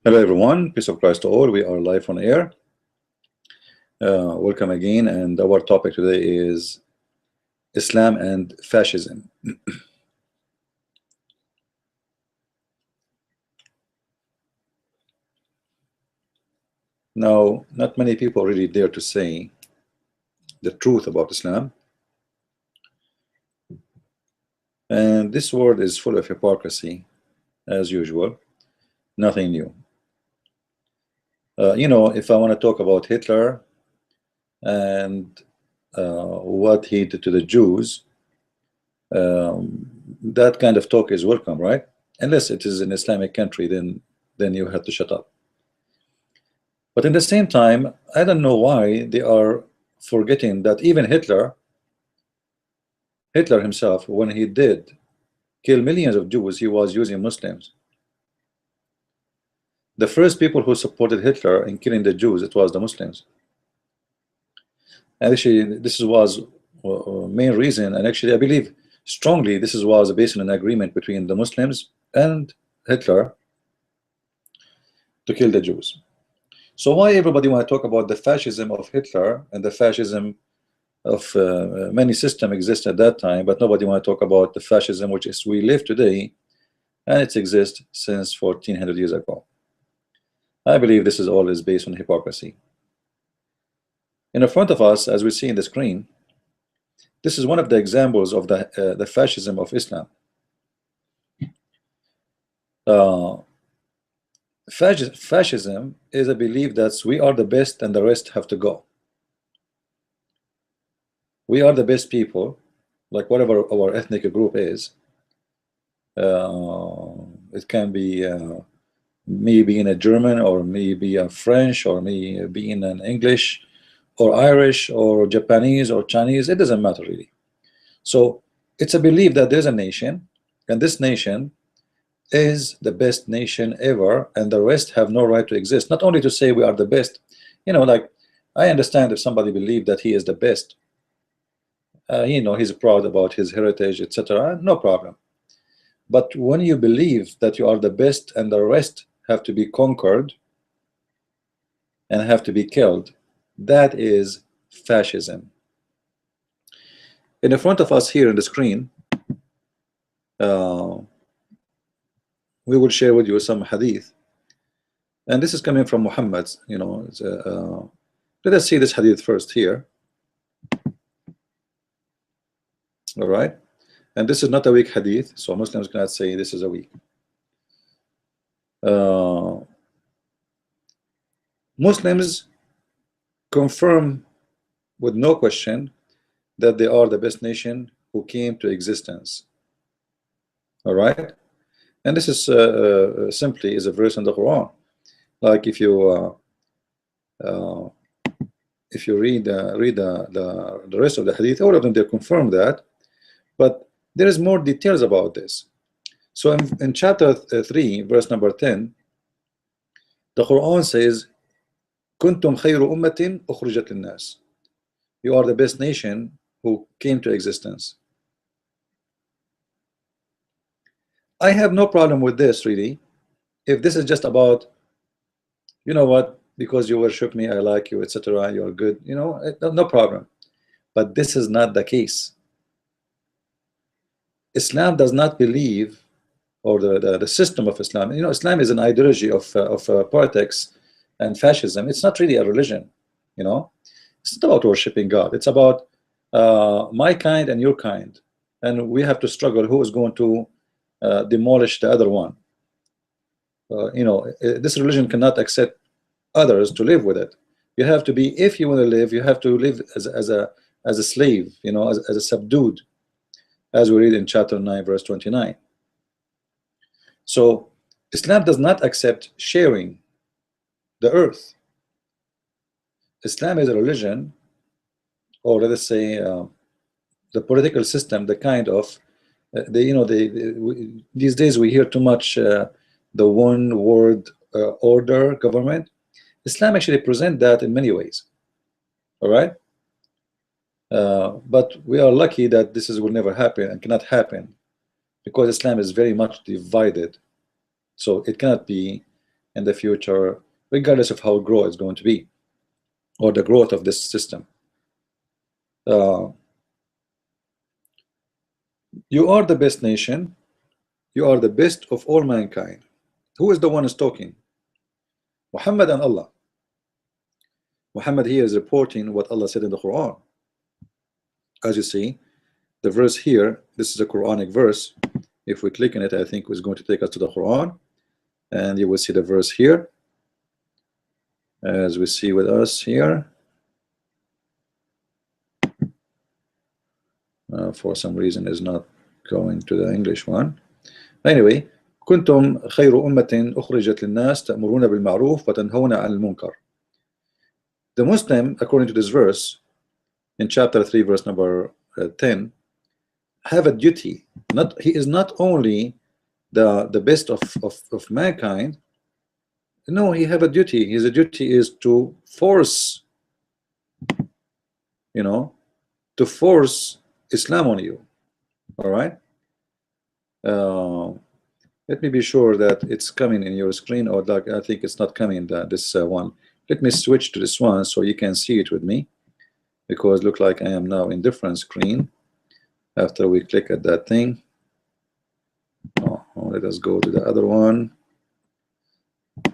Hello everyone, peace of Christ to all. We are live on air. Welcome again, and our topic today is Islam and fascism. Now, not many people really dare to say the truth about Islam, and this world is full of hypocrisy as usual. Nothing new. If I want to talk about Hitler and what he did to the Jews, that kind of talk is welcome, right? Unless it is an Islamic country, then you have to shut up. But in the same time, I don't know why they are forgetting that even Hitler himself, when he did kill millions of Jews, he was using Muslims. The first people who supported Hitler in killing the Jews, it was the Muslims. And actually, this was main reason, and actually I believe strongly this was based on an agreement between the Muslims and Hitler to kill the Jews. So why everybody want to talk about the fascism of Hitler and the fascism of many systems exist at that time, but nobody want to talk about the fascism which is we live today, and it exists since 1400 years ago. I believe this is always based on hypocrisy. In front of us, as we see in the screen, this is one of the examples of the fascism of Islam. Fascism is a belief that we are the best and the rest have to go. We are the best people, like whatever our ethnic group is. It can be me being a German, or me being a French, or me being an English, or Irish, or Japanese, or Chinese. It doesn't matter really. So it's a belief that there's a nation, and this nation is the best nation ever, and the rest have no right to exist. Not only to say we are the best, like I understand if somebody believes that he is the best, he's proud about his heritage, etc., no problem. But when you believe that you are the best and the rest have to be conquered and have to be killed, that is fascism. In the front of us here on the screen, we will share with you some hadith, and this is coming from Muhammad. Let us see this hadith first here. All right, and this is not a weak hadith, so Muslims cannot say this is a weak. Muslims confirm with no question that they are the best nation who came to existence. All right, and this is simply is a verse in the Quran. Like if you read the rest of the hadith, all of them they confirm that, but there is more details about this. So in chapter 3, verse number 10, the Quran says, "Kuntum khayru ummatin ukhrijat linnas." You are the best nation who came to existence. I have no problem with this really, if this is just about, you know what, because you worship me, I like you, etc., you are good, no problem. But this is not the case. Islam does not believe, or the system of Islam, Islam is an ideology of politics and fascism. It's not really a religion. It's not about worshiping God. It's about my kind and your kind, and we have to struggle who is going to demolish the other one. This religion cannot accept others to live with it. You have to be, if you want to live, you have to live as a slave, as a subdued, as we read in chapter 9, verse 29. So Islam does not accept sharing the earth. Islam is a religion, or let us say the political system, the kind of these days we hear too much the one world order government. Islam actually present that in many ways. All right, but we are lucky that this will never happen and cannot happen, because Islam is very much divided, so it cannot be in the future, regardless of how grow it's going to be, or the growth of this system. You are the best nation. You are the best of all mankind. Who is the one who's talking? Muhammad and Allah. Muhammad here is reporting what Allah said in the Quran. As you see, the verse here, this is a Quranic verse. If we click on it, I think it's going to take us to the Quran, and you will see the verse here, as we see with us here. For some reason is not going to the English one. Anyway, كنتم خير أمة أخرجت للناس تأمرون بالمعروف وتنهون عن المنكر. The Muslim, according to this verse, in chapter 3, verse number 10, have a duty. He is not only the best of mankind. No, he have a duty. His duty is to force, to force Islam on you. All right. Let me be sure that it's coming in your screen, or like I think it's not coming. This one. Let me switch to this one so you can see it with me, because look like I am now in different screen. After we click at that thing, let us go to the other one.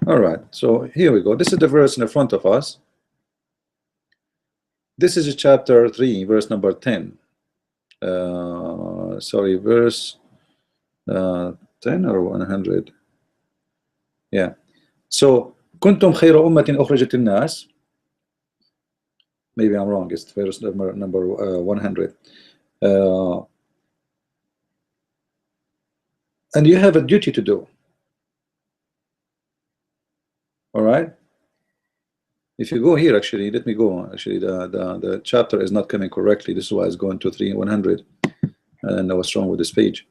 All right. So here we go. This is the verse in the front of us. This is chapter 3, verse number 10. Sorry, verse 10 or 100. Yeah. So كنتم خير أمة أخرجت الناس. Maybe I'm wrong. It's verse number 100. And you have a duty to do. All right. If you go here, actually, let me go. Actually, the chapter is not coming correctly. This is why it's going to 100. And what's wrong with this page?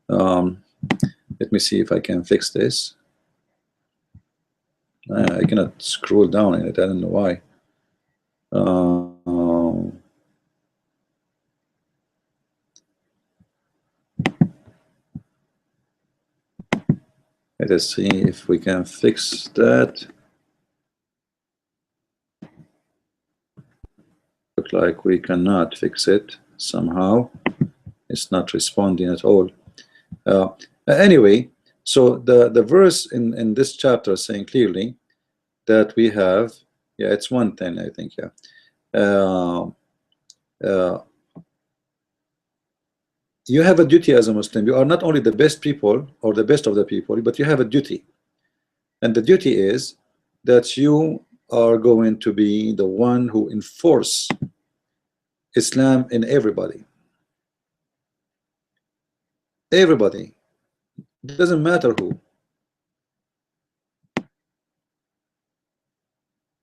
Let me see if I can fix this. I cannot scroll down in it. I don't know why. Let us see if we can fix that. Look like we cannot fix it somehow. It's not responding at all. Anyway, so the verse in this chapter is saying clearly that we have, yeah, it's 110, I think, yeah. You have a duty as a Muslim. You are not only the best people or the best of the people, but you have a duty. And the duty is that you are going to be the one who enforce Islam in everybody. Everybody. It doesn't matter who.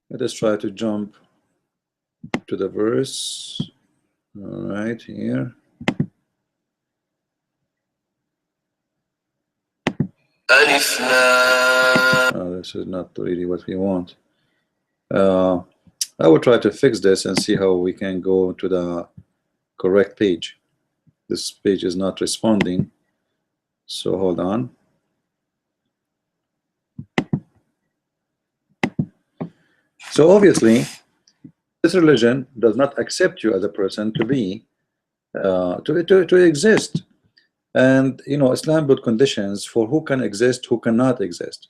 Let us try to jump to the verse. All right, here. Oh, this is not really what we want. I will try to fix this and see how we can go to the correct page. This page is not responding, so hold on. So obviously, this religion does not accept you as a person to be, to exist. And Islam put conditions for who can exist, who cannot exist.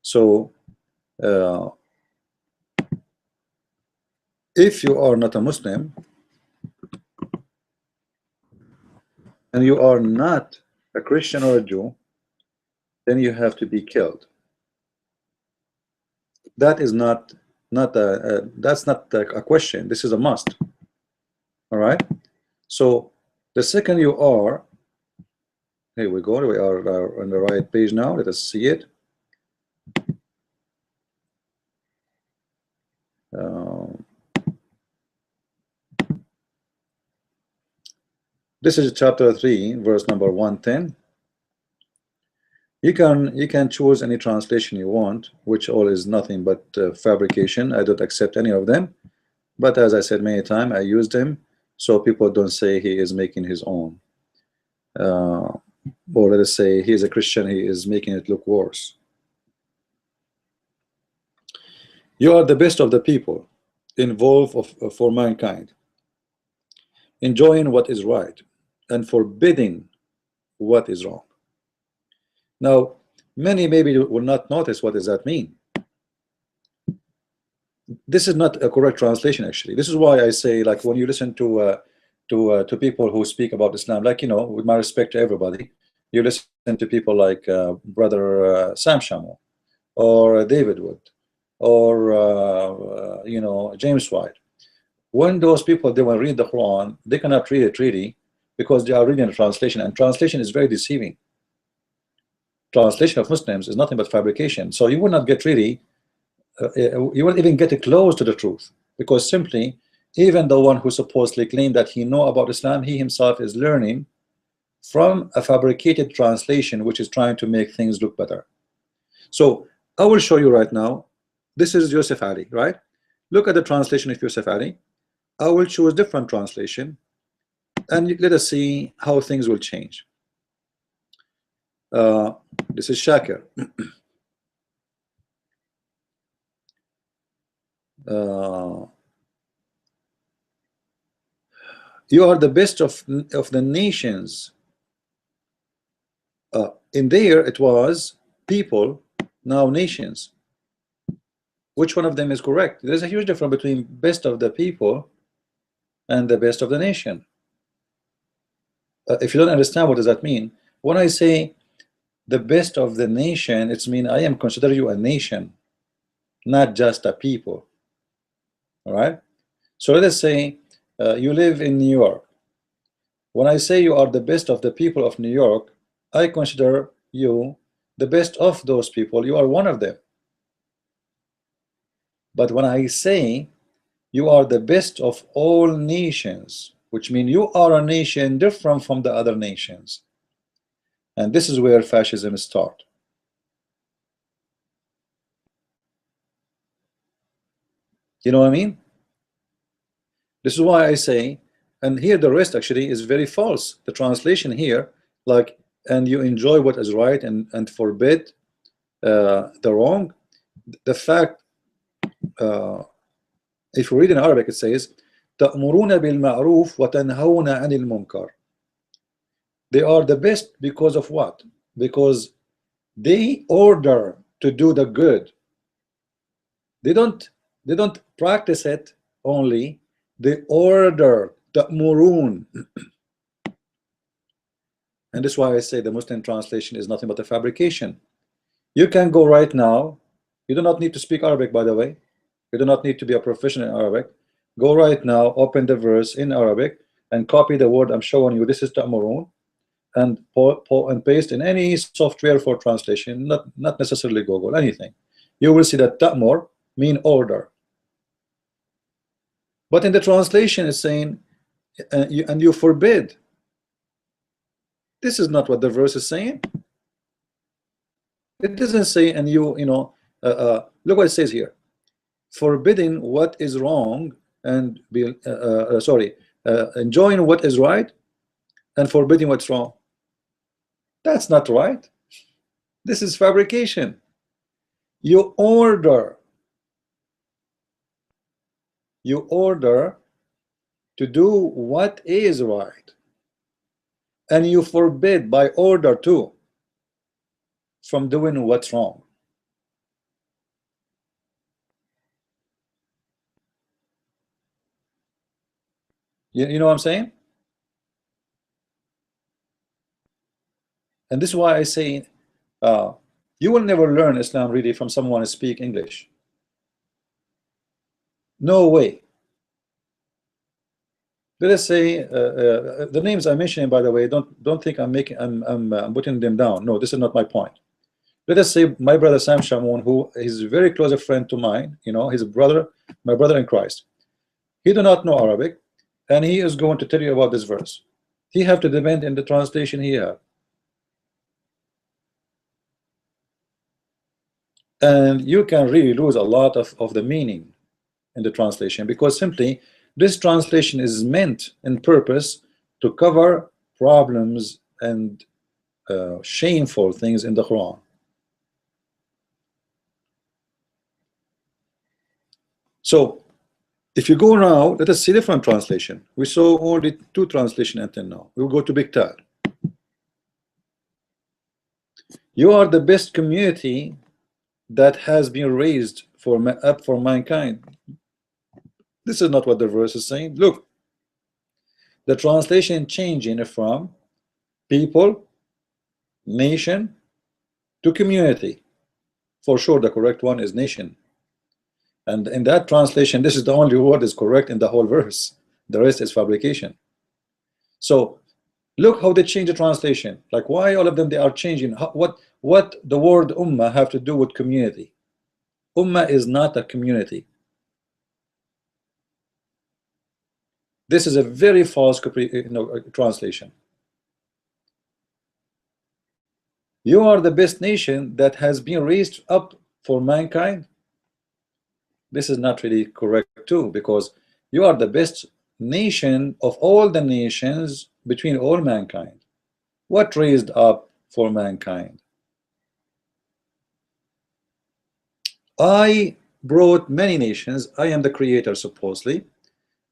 So if you are not a Muslim and you are not a Christian or a Jew, then you have to be killed. That is not that's not a question. This is a must. All right. So the second you are, here we go. We are on the right page now. Let us see it. This is chapter 3, verse number 110. You can choose any translation you want, which all is nothing but fabrication. I don't accept any of them, but as I said many times, I use them so people don't say he is making his own. Or let us say he is a Christian, he is making it look worse. You are the best of the people involved for mankind, enjoying what is right and forbidding what is wrong. Now, many maybe will not notice what does that mean. This is not a correct translation, actually. This is why I say, like, when you listen to people who speak about Islam, like, you know, with my respect to everybody, you listen to people like brother Sam Shamoun or David Wood or you know, James White. When those people, they will read the Quran, they cannot read it really because they are reading a translation, and translation is very deceiving. Translation of Muslims is nothing but fabrication. So you will not get really you won't even get close to the truth, because simply, even the one who supposedly claimed that he know about Islam, he himself is learning from a fabricated translation which is trying to make things look better. So I will show you right now. This is Yusuf Ali, right? Look at the translation of Yusuf Ali. I will choose different translation, and let us see how things will change. This is Shakir. You are the best of the nations. In there it was people, now nations. Which one of them is correct? There's a huge difference between best of the people and the best of the nation. If you don't understand, what does that mean? When I say the best of the nation, it's mean I am consider you a nation, not just a people. All right. So let us say you live in New York. When I say you are the best of the people of New York, I consider you the best of those people. You are one of them. But when I say you are the best of all nations, which means you are a nation different from the other nations, and this is where fascism starts. You know what I mean? This is why I say, and here the rest actually is very false. The translation here, like, and you enjoy what is right and forbid the wrong. The fact, if you read in Arabic, it says, تأمرون بالمعروف وتنهون عن المنكر. They are the best because of what? Because they order to do the good. They don't practice it only. They order. تأمرون. And this is why I say the Muslim translation is nothing but a fabrication. You can go right now. You do not need to speak Arabic, by the way. You do not need to be a professional in Arabic. Go right now, open the verse in Arabic and copy the word I'm showing you. This is ta'murun, and paste in any software for translation, not necessarily Google, anything. You will see that ta'mur mean order. But in the translation it's saying and you forbid. This is not what the verse is saying. It doesn't say, and you know, look what it says here: forbidding what is wrong and enjoying what is right and forbidding what's wrong. That's not right. This is fabrication. You order to do what is right, and you forbid by order too from doing what's wrong. You know what I'm saying? And this is why I say you will never learn Islam really from someone who speak English. No way. Let us say the names I'm mentioning, by the way, don't think I'm putting them down. No, this is not my point. Let us say my brother Sam Shamoun, who is a very close friend to mine, you know, his brother, my brother in Christ. He do not know Arabic, and he is going to tell you about this verse. He have to depend in the translation he have. And you can really lose a lot of the meaning in the translation, because simply this translation is meant in purpose to cover problems and shameful things in the Quran. So if you go now, let us see different translation. We saw only two translation until now. We'll go to Big Tar. You are the best community that has been raised up for mankind. This is not what the verse is saying. Look, the translation changing from people, nation to community. For sure, the correct one is nation. And in that translation, this is the only word is correct in the whole verse. The rest is fabrication. So look how they change the translation. Like, why all of them they are changing? What the word ummah have to do with community? Ummah is not a community. This is a very false translation. You are the best nation that has been raised up for mankind. This is not really correct too, because you are the best nation of all the nations between all mankind. What raised up for mankind? I brought many nations. I am the creator supposedly,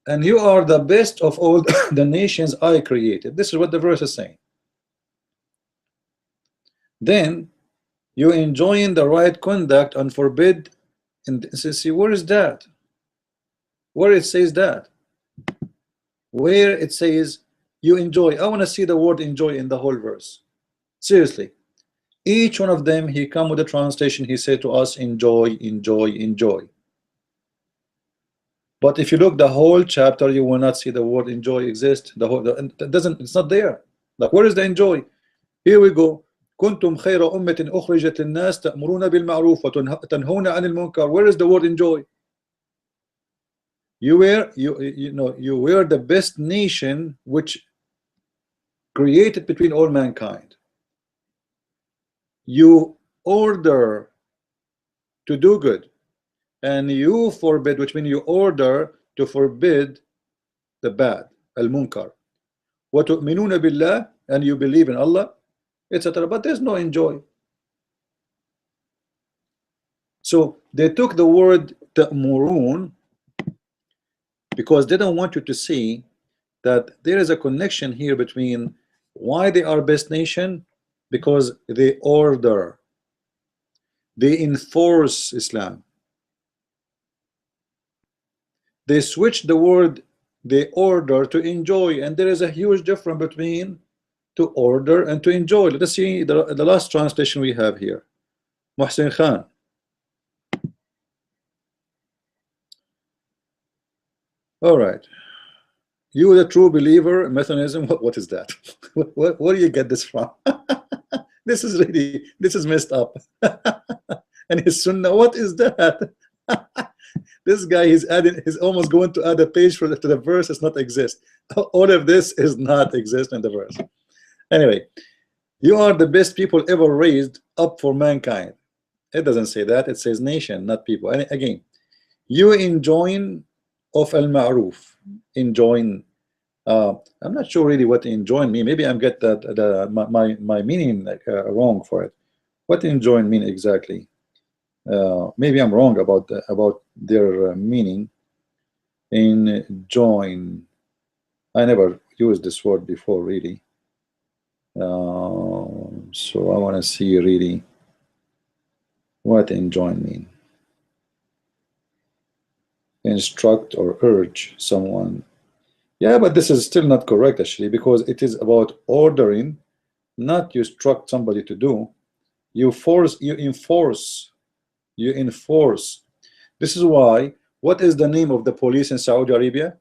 and you are the best of all the nations I created. This is what the verse is saying. Then you enjoin the right conduct and forbid. And see, where is that? Where it says that? Where it says you enjoy? I want to see the word enjoy in the whole verse. Seriously, each one of them, he come with a translation. He said to us, enjoy, enjoy, enjoy. But if you look the whole chapter, you will not see the word enjoy exist. It's not there. Like, where is the enjoy? Here we go. كنتم خير أمة أخرجت للناس تأمرون بالمعروف وتنهون عن المنكر. Where is the word enjoy? You were the best nation which created between all mankind. You order to do good, and you forbid, which means you order to forbid the bad, al-munkar. وَتُؤْمِنُونَ بِاللَّهِ, and you believe in Allah, etc. But there's no enjoy. So they took the word ta'murun because they don't want you to see that there is a connection here between why they are best nation, because they order, they enforce Islam. They switch the word they order to enjoy, and there is a huge difference between to order and to enjoy. Let us see the last translation we have here. Muhsin Khan. All right. You the true believer, Methodism, what is that? Where do you get this from? This is messed up. And his Sunnah, what is that? This guy is almost going to add a page to the verse does not exist. All of this is not exist in the verse. Anyway, you are the best people ever raised up for mankind. It doesn't say that. It says nation, not people. And again, you enjoin of al-ma'ruf. Enjoin. I'm not sure really what enjoin mean. Maybe I'm get my meaning wrong for it. What enjoin mean exactly? Maybe I'm wrong about their meaning. Enjoin. I never used this word before really. So I want to see really what enjoin mean. Instruct or urge someone. Yeah, but this is still not correct actually, because it is about ordering, not you instruct somebody to do. You force, you enforce, you enforce. This is why, what is the name of the police in Saudi Arabia?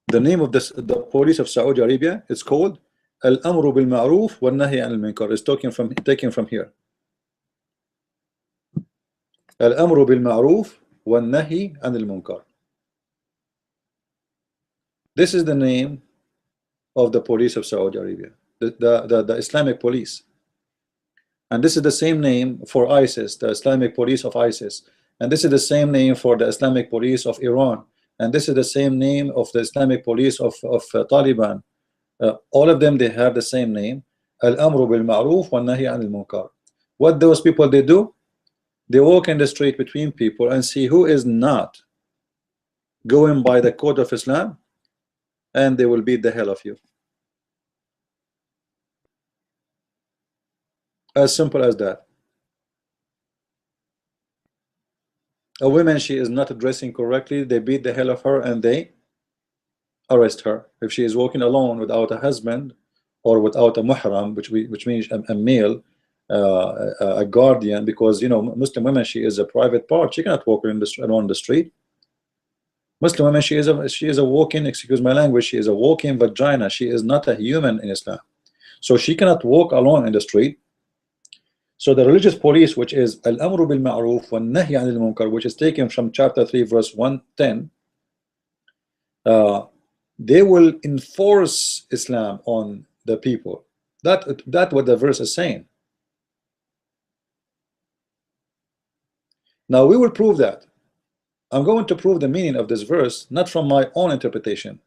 The name of the police of Saudi Arabia, it's called Al-Amru bil-Ma'ruf wa-Nahy Anil-Munkar. It's taken from here. Al-Amru bil-Ma'ruf wa-Nahy Anil-Munkar. This is the name of the police of Saudi Arabia, the Islamic police. And this is the same name for ISIS, the Islamic police of ISIS. And this is the same name for the Islamic police of Iran. And this is the same name of the Islamic police of Taliban. All of them, they have the same name. Al-Amru bil-Ma'ruf wa-Nahy Anil-Munkar. What those people they do? They walk in the street between people and see who is not going by the code of Islam, and they will beat the hell of you. As simple as that. A woman, she is not dressing correctly, they beat the hell of her and they arrest her. If she is walking alone without a husband or without a muhram, which means a male, a guardian, because you know Muslim women, she is a private part. She cannot walk along the street. Muslim women, she is a walking, excuse my language, she is a walking vagina. She is not a human in Islam, so she cannot walk alone in the street. So the religious police, which is al-amru bil ma'ruf wa nahy anil munkar, which is taken from chapter 3 verse 110, they will enforce Islam on the people. That what the verse is saying. Now we will prove that. I'm going to prove the meaning of this verse not from my own interpretation.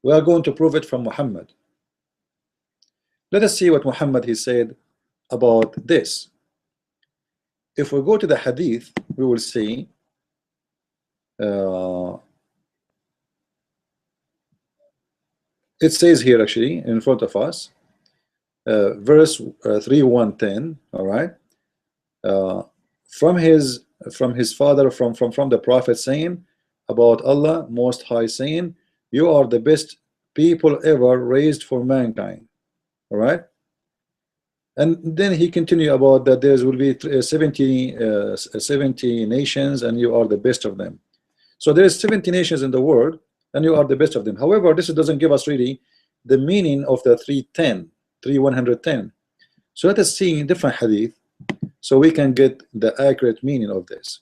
We are going to prove it from Muhammad. Let us see what Muhammad he said about this. If we go to the hadith, we will see it says here actually in front of us, verse 3:110. All right, from his father, from the Prophet, saying about Allah Most High, saying, "You are the best people ever raised for mankind." All right. And then he continued about that there will be 70 nations and you are the best of them. So there is 70 nations in the world and you are the best of them. However, this doesn't give us really the meaning of the 3:110. So let us see different hadith so we can get the accurate meaning of this,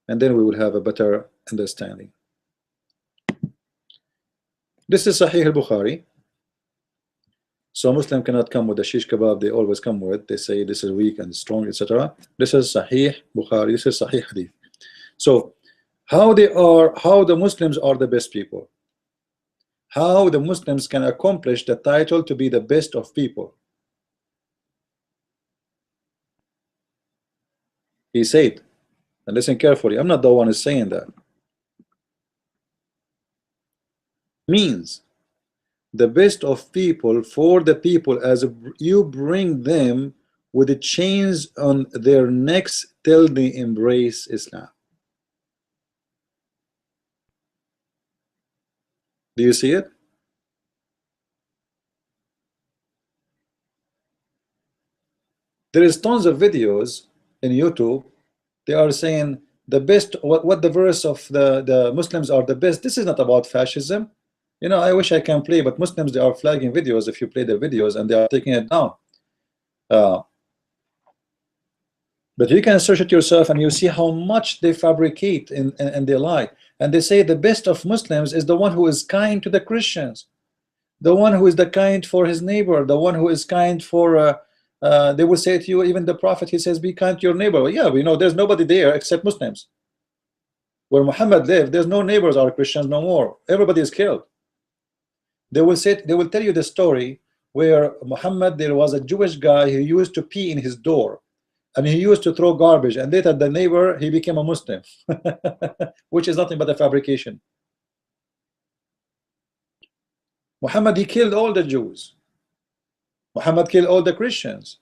and then we will have a better understanding. This is Sahih al-Bukhari. So Muslim cannot come with the shish kebab they always come with. They say this is weak and strong, etc. This is Sahih Bukhari. This is Sahih Hadith. So how the Muslims are the best people, how the Muslims can accomplish the title to be the best of people. He said, and listen carefully, I'm not the one who's saying that, means the best of people for the people as you bring them with the chains on their necks till they embrace Islam. Do you see it? There is tons of videos in YouTube. They are saying the best, what the verse of the Muslims are the best. This is not about fascism. You know, I wish I can play, but Muslims, they are flagging videos if you play the videos and they are taking it down. But you can search it yourself and you see how much they fabricate and they lie. And they say the best of Muslims is the one who is kind to the Christians, the one who is the kind for his neighbor, the one who is kind for, they will say to you, even the Prophet, he says, be kind to your neighbor. Well, yeah, we know there's nobody there except Muslims. Where Muhammad lived, there's no neighbors or Christians no more. Everybody is killed. They will tell you the story where Muhammad, there was a Jewish guy who used to pee in his door and he used to throw garbage, and later the neighbor, he became a Muslim, which is nothing but a fabrication. Muhammad, he killed all the Jews. Muhammad killed all the Christians,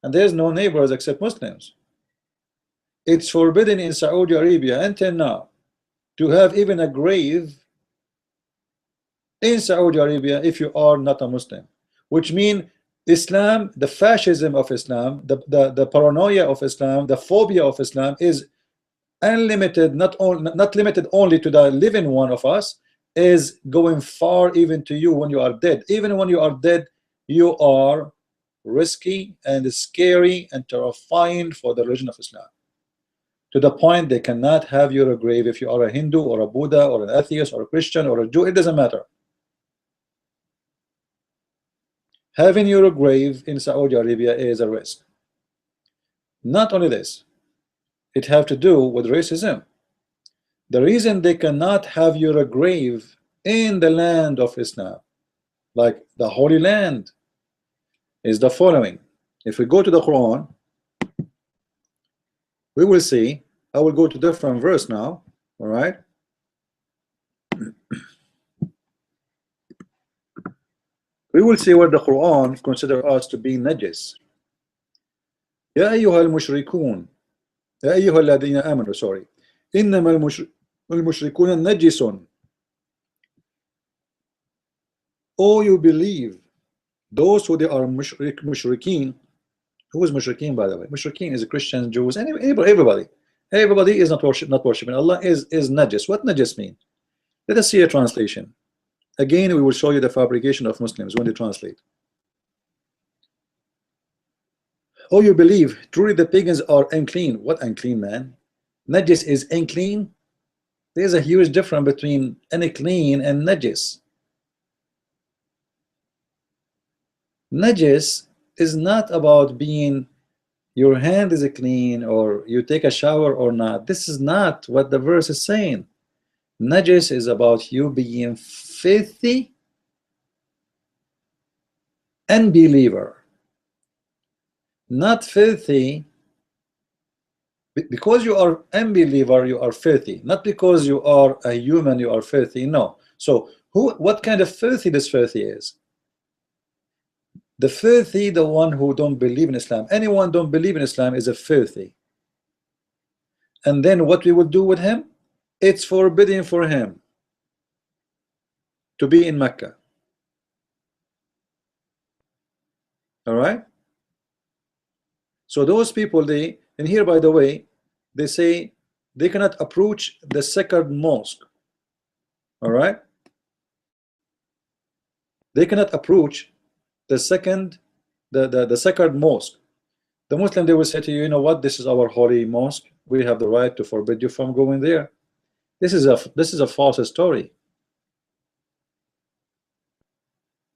and there's no neighbors except Muslims. It's forbidden in Saudi Arabia until now to have even a grave in Saudi Arabia if you are not a Muslim, which means Islam, the fascism of Islam, the paranoia of Islam, the phobia of Islam is unlimited, not limited only to the living one of us, is going far even to you when you are dead. Even when you are dead, you are risky and scary and terrifying for the religion of Islam, to the point they cannot have your grave if you are a Hindu or a Buddha or an atheist or a Christian or a Jew. It doesn't matter. Having your grave in Saudi Arabia is a risk. Not only this, it have to do with racism. The reason they cannot have your grave in the land of Islam, like the Holy Land, is the following. If we go to the Quran, We will see. I will go to different verse now. All right. We will see where the Quran consider us to be najis. يا أيها المشركون يا أيها الذين آمنوا sorry إنما المشركون نجس. Oh, you believe, those who they are mushrikeen. Who is mushrikeen, by the way? Mushrikeen is Christians, Jews, and everybody. Everybody is not worshiping Allah, is najis. What najis mean? Let us see a translation. Again, we will show you the fabrication of Muslims when they translate. Oh, you believe, truly the pagans are unclean. What unclean, man? Najis is unclean. There's a huge difference between unclean and najis. Najis is not about being your hand is clean or you take a shower or not. This is not what the verse is saying. Najis is about you being filthy unbeliever, not filthy because you are unbeliever. You are filthy, not because you are a human. You are filthy. No. So what kind of filthy this filthy is? The filthy, the one who don't believe in Islam. Anyone don't believe in Islam is a filthy. And then what we will do with him? It's forbidden for him to be in Mecca. All right. So those people, they, and here by the way, they say they cannot approach the sacred mosque. All right. They cannot approach the sacred mosque. The Muslim, they will say to you, you know what, this is our holy mosque, we have the right to forbid you from going there. This is a false story.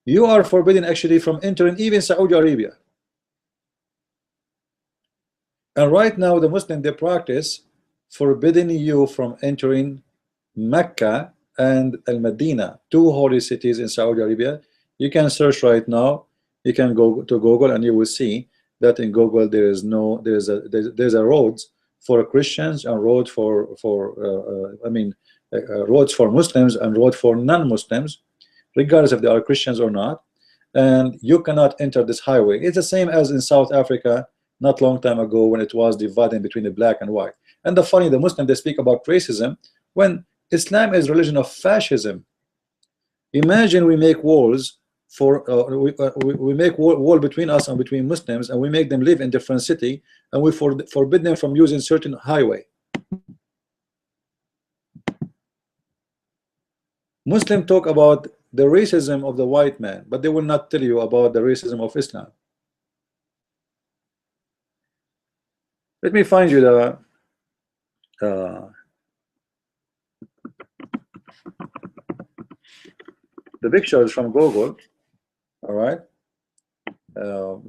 You are forbidden actually from entering even Saudi Arabia. And right now the Muslim, they practice forbidding you from entering Mecca and Al-Madinah, two holy cities in Saudi Arabia. You can search right now. You can go to Google and you will see that in Google there's a roads for Christians and road for roads for Muslims and road for non-Muslims, regardless if they are Christians or not. And you cannot enter this highway. It's the same as in South Africa not long time ago when it was divided between the black and white. And the Muslim, they speak about racism when Islam is religion of fascism. Imagine we make walls for we make wall between us and between Muslims, and we make them live in different city, and we forbid them from using certain highway. Muslims talk about the racism of the white man, but they will not tell you about the racism of Islam. Let me find you the pictures from Google. All right,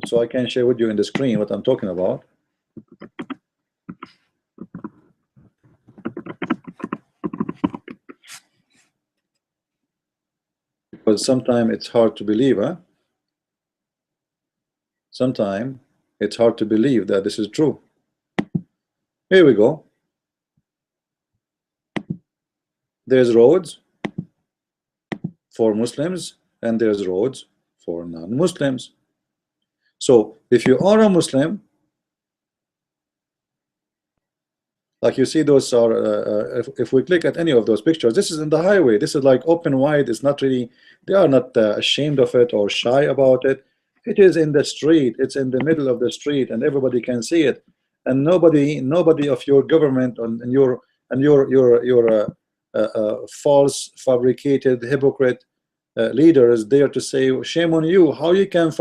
so I can share with you in the screen what I'm talking about. Because sometimes it's hard to believe, huh? Sometimes it's hard to believe that this is true. Here we go. There's roads for Muslims and there's roads for non-Muslims. So if you are a Muslim, like you see those are if we click at any of those pictures, this is in the highway. This is like open wide. It's not really, they are not ashamed of it or shy about it. It is in the street. It's in the middle of the street and everybody can see it. And nobody of your government and your false fabricated hypocrite leader is there to say shame on you. How you can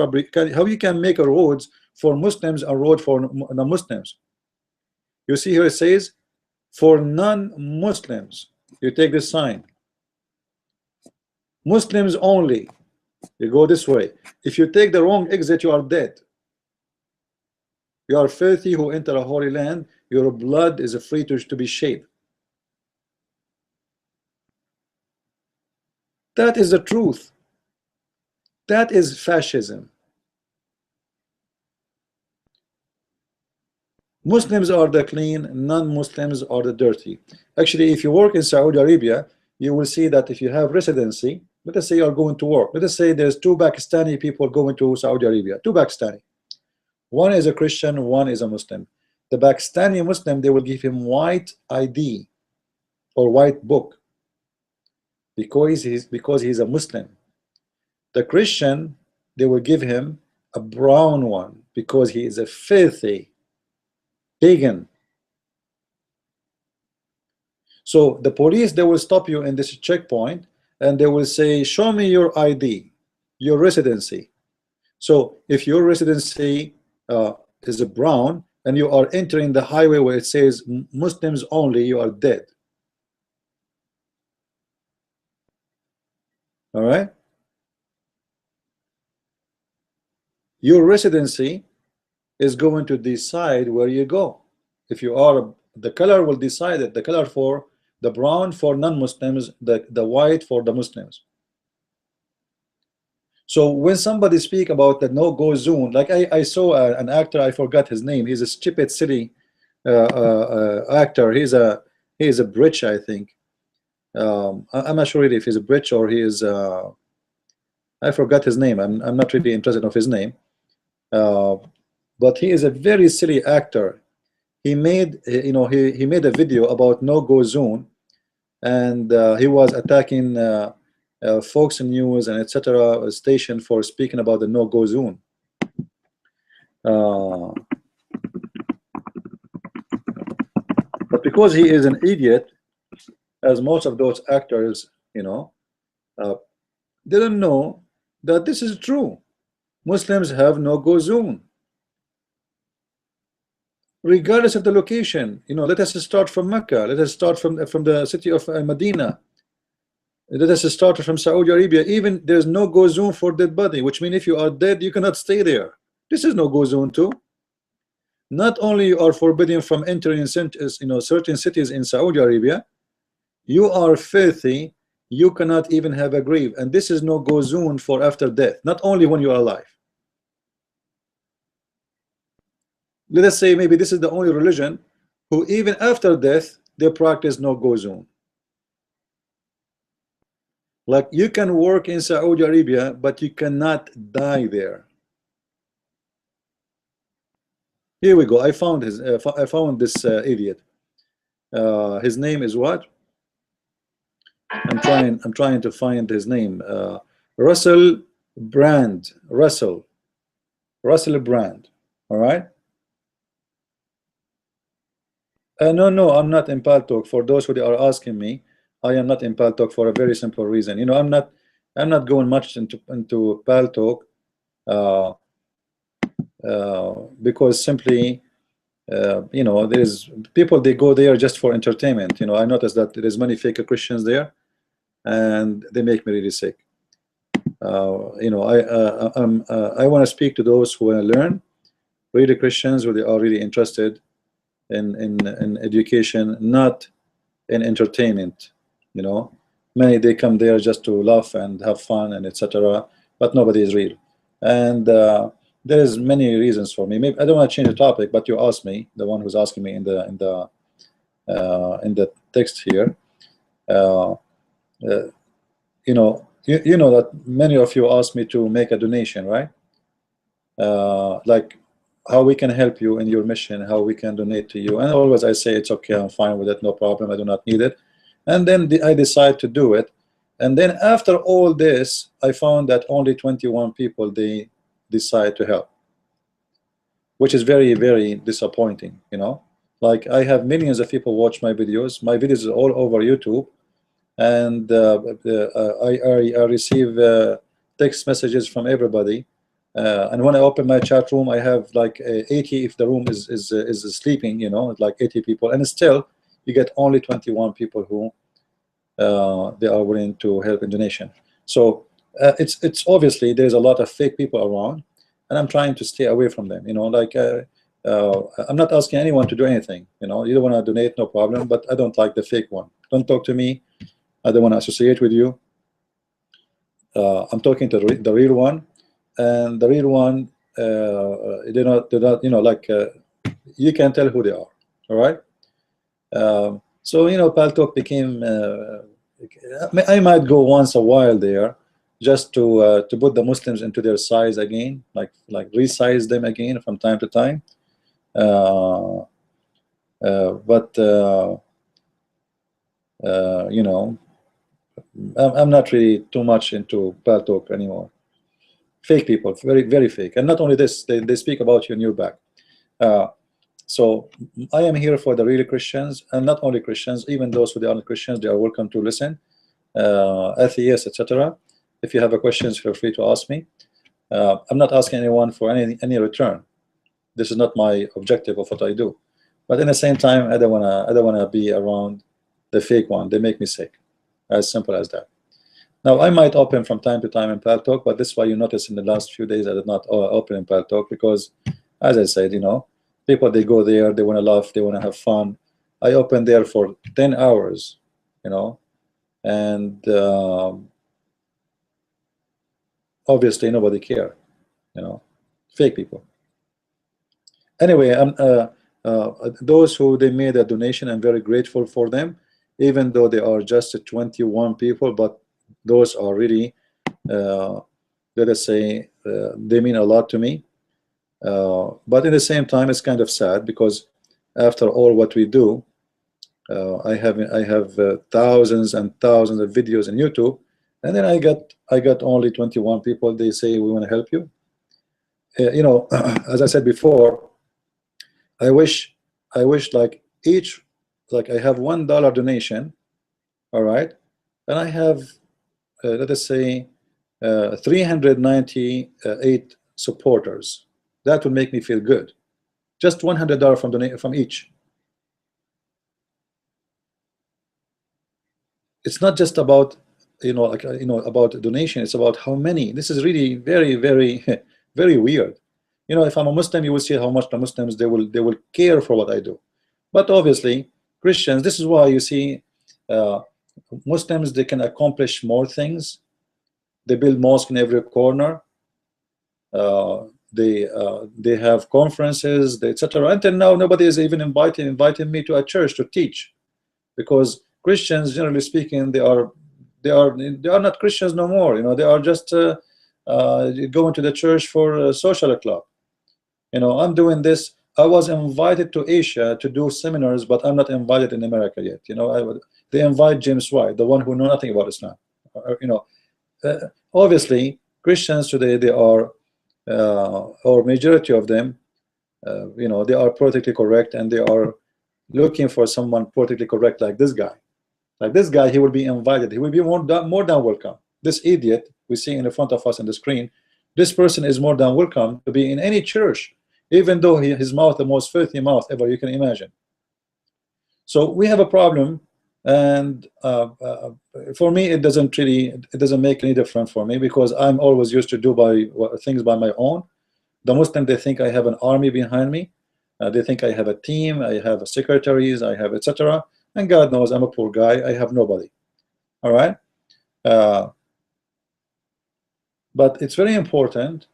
make a roads for Muslims and road for non-Muslims? You see here it says for non-Muslims. You take this sign, Muslims only. You go this way. If you take the wrong exit, you are dead. You are filthy who enter a holy land. Your blood is free to be shed. That is the truth. That is fascism. Muslims are the clean, non-Muslims are the dirty. Actually, if you work in Saudi Arabia, you will see that if you have residency, let us say you are going to work, let us say there's 2 Pakistani people going to Saudi Arabia, 2 Pakistani. One is a Christian, one is a Muslim. The Pakistani Muslim, they will give him white ID or white book because he's a Muslim. The Christian, they will give him a brown one because he is a filthy pagan. So the police, they will stop you in this checkpoint and they will say, show me your ID, your residency. So if your residency is a brown and you are entering the highway where it says Muslims only, you are dead. All right, your residency is going to decide where you go. If you are, the color will decide it, the color for the brown for non-Muslims, the white for the Muslims. So when somebody speak about the no-go zone, like I saw an actor, I forgot his name, he's a stupid silly actor, he's a British, I think. I'm not sure really if he's a British or he is I forgot his name. I'm not really interested of his name, but he is a very silly actor. He made he made a video about no-go zone, and he was attacking Fox News and etc. station for speaking about the no-go zone. But because he is an idiot, as most of those actors, didn't know that this is true. Muslims have no-go zone, regardless of the location. Let us start from Mecca. Let us start from the city of Medina. Let us start from Saudi Arabia. Even there's no-go zone for dead body, which means if you are dead, you cannot stay there. This is no-go zone too. Not only you are forbidden from entering certain cities in Saudi Arabia, you are filthy. You cannot even have a grave, and this is no-go zone for after death. Not only when you are alive. Let us say maybe this is the only religion who even after death they practice no-go zone. Like you can work in Saudi Arabia, but you cannot die there. Here we go. I found this idiot. His name is what? I'm trying to find his name. Russell Brand. Russell Brand. All right. No, I'm not in Paltalk. For those who are asking me, I am not in Paltalk for a very simple reason. I'm not going much into Paltalk because simply there's people, they go there just for entertainment. I noticed that there's many fake Christians there, and they make me really sick. I want to speak to those who want to learn, really Christians who they are really interested in education, not in entertainment. Many, they come there just to laugh and have fun and etc., but nobody is real. And there is many reasons for me. Maybe I don't want to change the topic, but you asked me, the one who's asking me in the text here. You know that many of you asked me to make a donation, right? Like how we can help you in your mission, how we can donate to you, and always I say it's okay, I'm fine with it, no problem, I do not need it. And then I decide to do it, and then after all this I found that only 21 people they decide to help, which is very, very disappointing. Like I have millions of people watch my videos. My videos are all over YouTube, and I receive text messages from everybody. And when I open my chat room, I have like 80 if the room is sleeping, like 80 people, and still you get only 21 people who they are willing to help in donation. So it's obviously there's a lot of fake people around, and I'm trying to stay away from them. Like I'm not asking anyone to do anything. You don't want to donate, no problem, but I don't like the fake one. Don't talk to me. I don't want to associate with you. I'm talking to the real one. And the real one, they're not like you can tell who they are. All right. So you know, Paltalk became. I might go once a while there, just to put the Muslims into their size again, like resize them again from time to time. But you know, I'm not really too much into Paltalk anymore. Fake people, very fake. And not only this, they speak about you in your back. So I am here for the really Christians, and not only Christians, even those who are not Christians, they are welcome to listen. Atheists, etc. If you have a questions, feel free to ask me. I'm not asking anyone for any return. This is not my objective of what I do. But in the same time, I don't wanna be around the fake one. They make me sick. As simple as that. Now I might open from time to time in Paltalk, but this is why you notice in the last few days I did not open in Paltalk, because, as I said, you know, people, they go there, they want to laugh, they want to have fun. I open there for 10 hours, you know, and obviously nobody care, you know, fake people. Anyway, those who they made a donation, I'm very grateful for them, even though they are just 21 people, but those are really, let us say, they mean a lot to me. But at the same time, it's kind of sad, because after all what we do, I have thousands and thousands of videos on YouTube, and then I got only 21 people. They say, we want to help you. You know, as I said before, I wish like each, like I have $1 donation, all right, and I have let us say 398 supporters. That would make me feel good. Just $100 from each. It's not just about, you know, like, you know, about donation. It's about how many. This is really very very weird. You know, if I'm a Muslim, you will see how much the Muslims, they will care for what I do. But obviously Christians, this is why you see Muslims, they can accomplish more things. They build mosque in every corner. They have conferences, etc. Until now, nobody is even inviting me to a church to teach, because Christians, generally speaking, they are not Christians no more. You know, they are just going to the church for a social club. You know, I'm doing this. I was invited to Asia to do seminars, but I'm not invited in America yet. You know, they invite James White, the one who know nothing about Islam. You know, obviously Christians today, they are, or majority of them, you know, they are politically correct, and they are looking for someone politically correct like this guy. Like this guy, he will be invited. He will be more than welcome. This idiot we see in the front of us on the screen, this person is more than welcome to be in any church, even though his mouth the most filthy mouth ever you can imagine. So we have a problem, and for me, it doesn't make any difference for me, because I'm always used to do things by my own. The Muslim, they think I have an army behind me. They think I have a team, I have secretaries, I have etc. And God knows I'm a poor guy. I have nobody. All right. But it's very important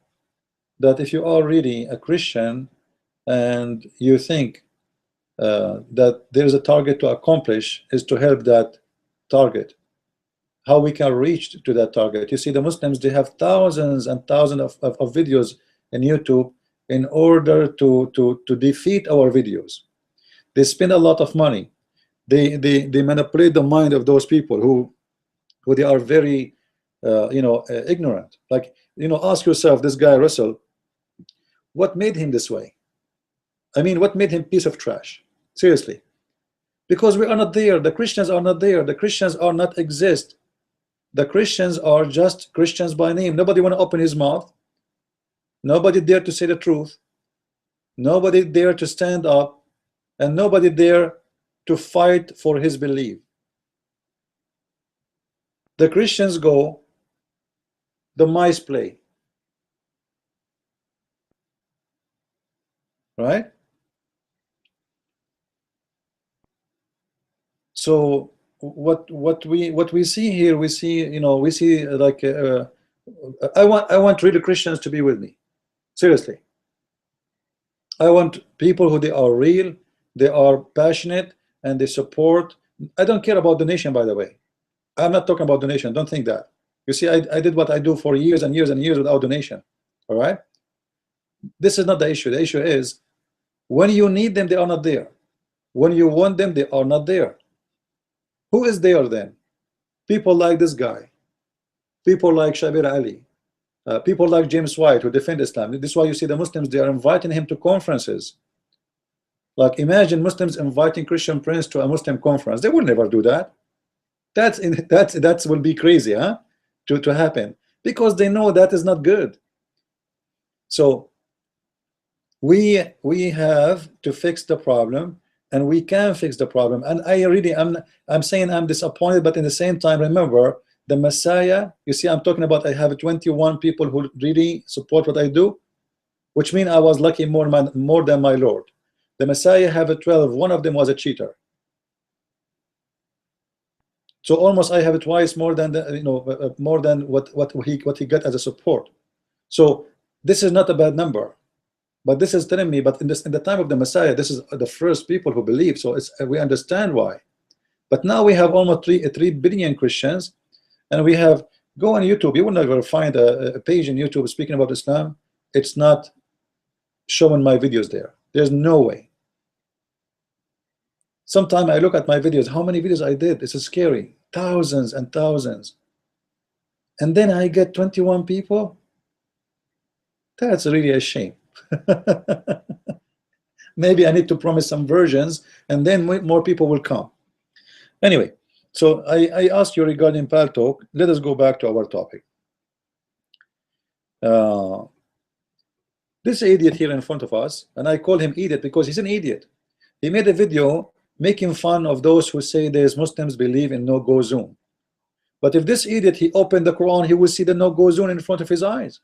that if you are really a Christian and you think that there's a target to accomplish, is to help that target. How we can reach to that target. You see, the Muslims, they have thousands and thousands of videos in YouTube in order to defeat our videos. They spend a lot of money. They manipulate the mind of those people who they are very you know, ignorant. Like, you know, ask yourself, this guy Russell, what made him this way? I mean, what made him piece of trash? Seriously. Because we are not there. The Christians are not there. The Christians are not exist. The Christians are just Christians by name. Nobody want to open his mouth. Nobody dare to say the truth. Nobody dare to stand up, and nobody dare to fight for his belief. The Christians go the mice play, right? So what we see here, we see, you know, we see like I want really Christians to be with me, seriously. I want people who they are real, they are passionate, and they support. I don't care about donation, by the way. I'm not talking about donation. Don't think that. You see, I did what I do for years and years and years without donation. All right. This is not the issue. The issue is when you need them, they are not there. When you want them, they are not there. Who is there then? People like this guy, people like Shabir Ali, people like James White who defend Islam. This is why you see the Muslims, they are inviting him to conferences. Like imagine Muslims inviting ChristianPrince to a Muslim conference. They will never do that. That will be crazy, huh? To happen, because they know that is not good. So we have to fix the problem, and we can fix the problem. And I'm saying I'm disappointed, but in the same time, remember the Messiah. You see, I'm talking about I have 21 people who really support what I do, which means I was lucky more than my Lord. The Messiah have 12. One of them was a cheater. So almost I have it twice more than the, more than what he got as a support. So this is not a bad number, but this is telling me. But in the time of the Messiah, this is the first people who believe. So we understand why. But now we have almost 3 billion Christians, and we have go on YouTube. You will never find a page in YouTube speaking about Islam. It's not showing my videos there. There's no way. Sometimes I look at my videos, how many videos I did. This is scary. Thousands and thousands. And then I get 21 people. That's really a shame. Maybe I need to promise some versions, and then more people will come. Anyway, so I asked you regarding Paltalk. Let us go back to our topic. This idiot here in front of us, and I call him idiot because he's an idiot. He made a video making fun of those who say there's Muslims believe in no-go zone. But if this idiot, he opened the Quran, he will see the no-go zone in front of his eyes.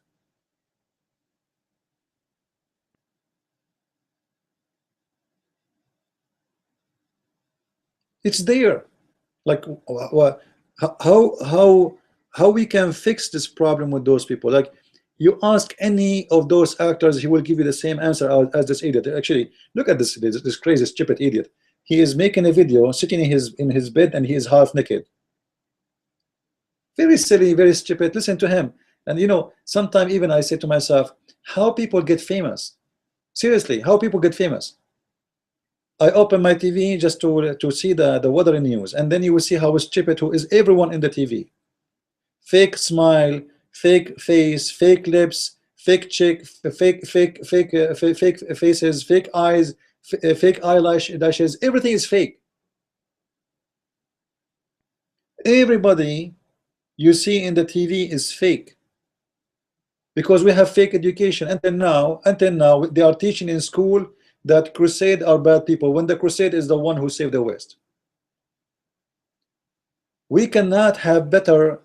It's there. Like how we can fix this problem with those people? Like you ask any of those actors, he will give you the same answer as this idiot. Actually, look at this crazy stupid idiot. He is making a video sitting in his bed, and he is half naked. Very silly, very stupid. Listen to him. And you know, sometimes even I say to myself, how people get famous? Seriously, how people get famous? I open my TV just to see the weather news, and then you will see how stupid who is everyone in the TV. Fake smile, fake face, fake lips, fake cheek, fake faces, fake eyes, fake eyelashes. Everything is fake. Everybody you see in the TV is fake, because we have fake education. Until now they are teaching in school that crusade are bad people, when the crusade is the one who saved the West. We cannot have better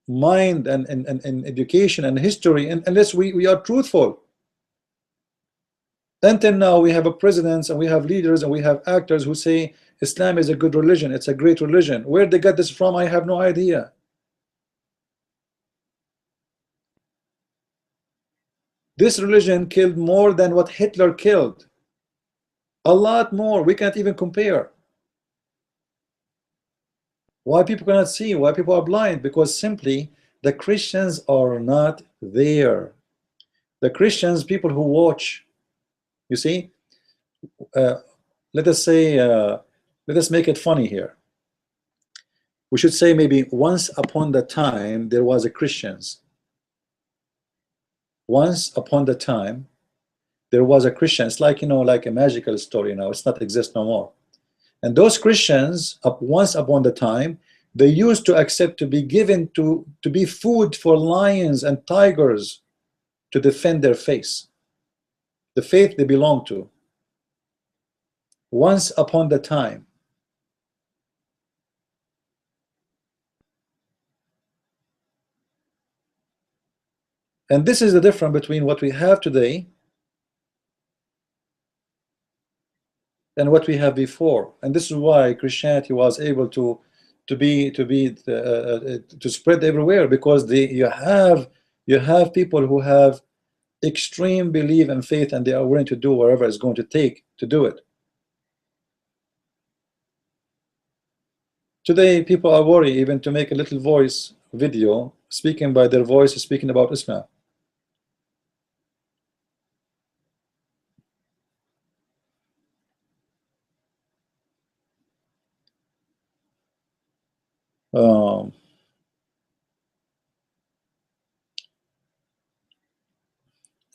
mind and education and history unless we are truthful. Until now we have a presidents, and we have leaders, and we have actors who say Islam is a good religion, it's a great religion. Where they got this from, I have no idea. This religion killed more than what Hitler killed. A lot more. We can't even compare. Why people cannot see? Why people are blind? Because simply the Christians are not there. The Christians, people who watch, you see, let us say, let us make it funny here. We should say maybe once upon the time there was a Christians. Once upon the time there was a Christian. It's like, you know, like a magical story now. It's not exist no more. And those Christians, once upon the time, they used to accept to be given to be food for lions and tigers to defend their faith, the faith they belong to. Once upon the time. And this is the difference between what we have today and what we have before. And this is why Christianity was able to spread everywhere, because you have people who have extreme belief and faith, and they are willing to do whatever it's going to take to do it. Today, people are worried even to make a little voice video speaking by their voice, speaking about Islam.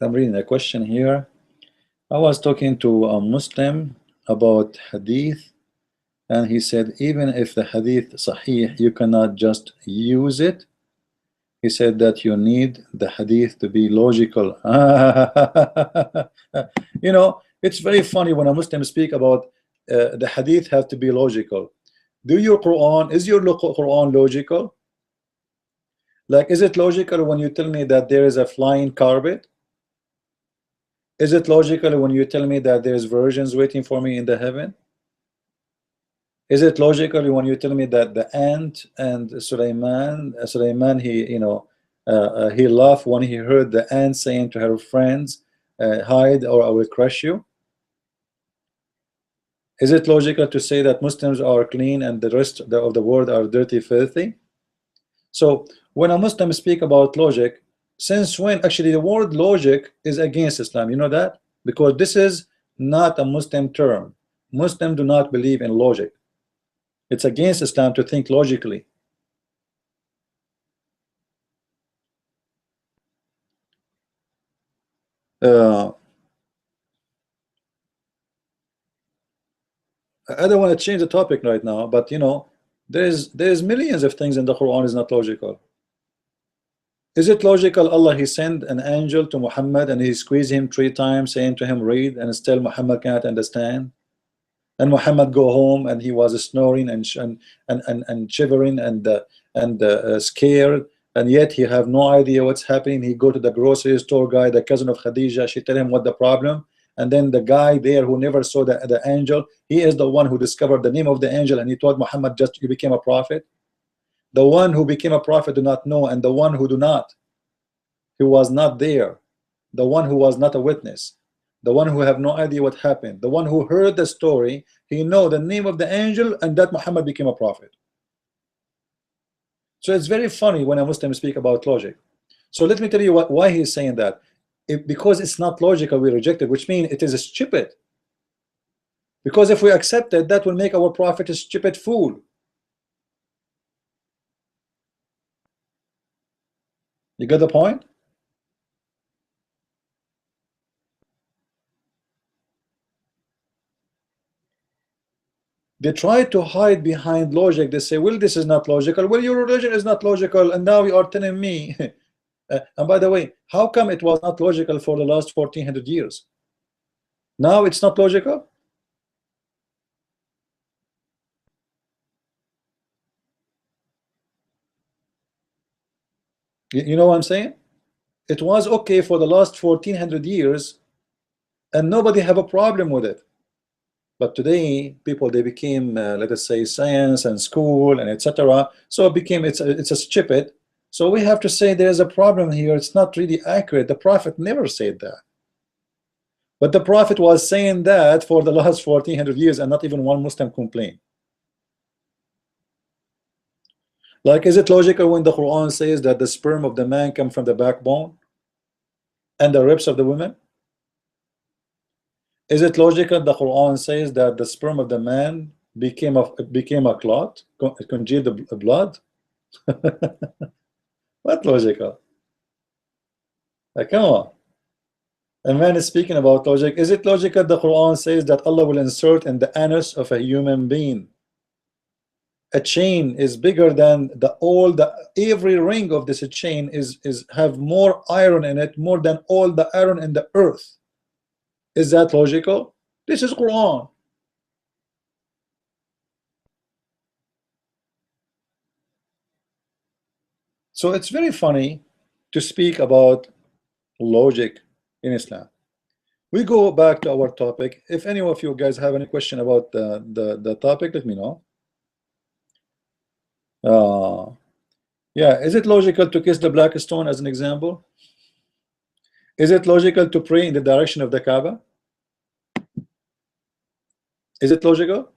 I'm reading a question here. I was talking to a Muslim about hadith, and he said even if the hadith sahih, you cannot just use it. He said that you need the hadith to be logical. You know, it's very funny when a Muslim speak about the hadith have to be logical. Is your Quran logical? Like, is it logical when you tell me that there is a flying carpet? Is it logical when you tell me that there's virgins waiting for me in the heaven? Is it logical when you tell me that the ant and Sulaiman, he, you know, he laughed when he heard the ant saying to her friends, hide or I will crush you? Is it logical to say that Muslims are clean and the rest of the world are dirty, filthy? So when a Muslim speak about logic, since when actually the word logic is against Islam, you know that? Because this is not a Muslim term. Muslims do not believe in logic. It's against Islam to think logically. I don't want to change the topic right now, but you know, there's millions of things in the Quran is not logical. Is it logical Allah he sent an angel to Muhammad and he squeezed him 3 times saying to him read, and still Muhammad can't understand? And Muhammad go home and he was snoring and shivering and scared, and yet he have no idea what's happening. He go to the grocery store guy, the cousin of Khadija, she tell him what the problem, and then the guy there who never saw the angel, he is the one who discovered the name of the angel, and he told Muhammad just you became a prophet. The one who became a prophet do not know, and the one who do not, who was not there, the one who was not a witness, the one who have no idea what happened, the one who heard the story, he know the name of the angel, and that Muhammad became a prophet. So it's very funny when a Muslim speak about logic. So let me tell you why he's saying that. Because it's not logical, we reject it, which means it is stupid. Because if we accept it, that will make our prophet a stupid fool. You get the point? They try to hide behind logic. They say, well, this is not logical. Well, your religion is not logical, and now you are telling me. And by the way, how come it was not logical for the last 1400 years? Now it's not logical? You know what I'm saying? It was okay for the last 1400 years, and nobody have a problem with it. But today, people, they became, let us say, science and school and etc. So it became, it's a stupid. So we have to say there's a problem here. It's not really accurate. The Prophet never said that. But the Prophet was saying that for the last 1400 years, and not even one Muslim complained. Like, is it logical when the Quran says that the sperm of the man come from the backbone and the ribs of the woman? Is it logical the Quran says that the sperm of the man became a clot, congealed the blood? What logical? Like, come on. A man is speaking about logic. Is it logical the Quran says that Allah will insert in the anus of a human being a chain is bigger than every ring of this chain is have more iron in it, more than all the iron in the earth? Is that logical? This is Quran. So it's very funny to speak about logic in Islam. We go back to our topic. If any of you guys have any question about the topic, let me know. Yeah, is it logical to kiss the black stone as an example? Is it logical to pray in the direction of the Kaaba? Is it logical?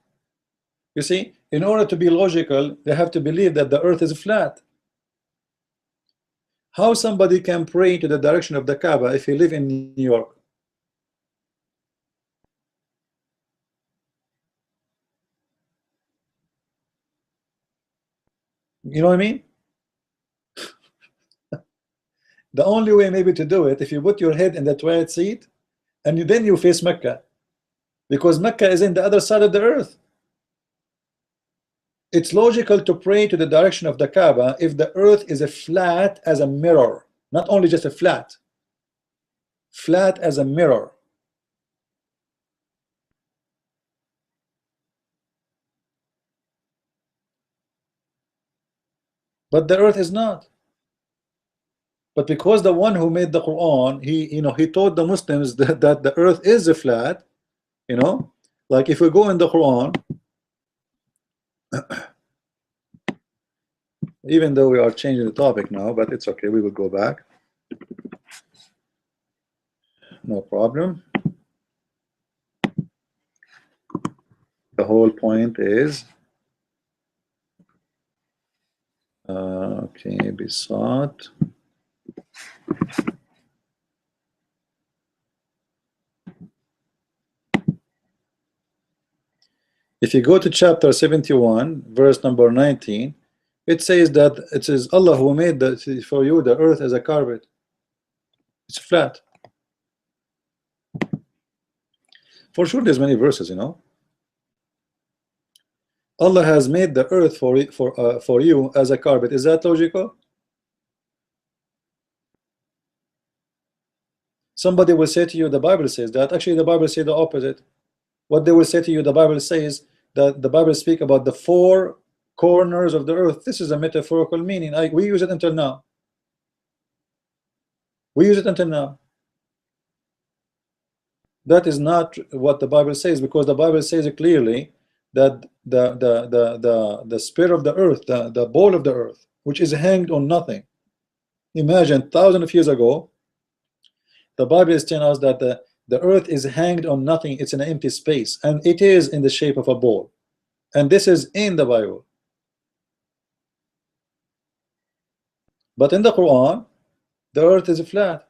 You see, in order to be logical, they have to believe that the earth is flat. How somebody can pray into the direction of the Kaaba if he live in New York? You know what I mean? The only way maybe to do it, if you put your head in the toilet seat and then you face Mecca, because Mecca is in the other side of the earth. It's logical to pray to the direction of the Kaaba if the earth is a flat as a mirror, not only just a flat as a mirror. But the earth is not. But because the one who made the Quran, he taught the Muslims that the earth is a flat, like if we go in the Quran, even though we are changing the topic now, but it's okay, we will go back, no problem. The whole point is okay, besought. If you go to chapter 71 verse number 19, it says that it is Allah who made for you the earth as a carpet. It's flat. For sure there's many verses, Allah has made the earth for you as a carpet. Is that logical? Somebody will say to you the Bible says that. Actually the Bible says the opposite. What they will say to you, the Bible says that the Bible speak about the four corners of the earth. This is a metaphorical meaning. We use it until now. We use it until now. That is not what the Bible says, because the Bible says it clearly that the sphere of the earth, the ball of the earth, which is hanged on nothing. Imagine thousands of years ago, the Bible is telling us that the earth is hanged on nothing. It's an empty space, and it is in the shape of a ball, and this is in the Bible. But in the Quran, the earth is flat.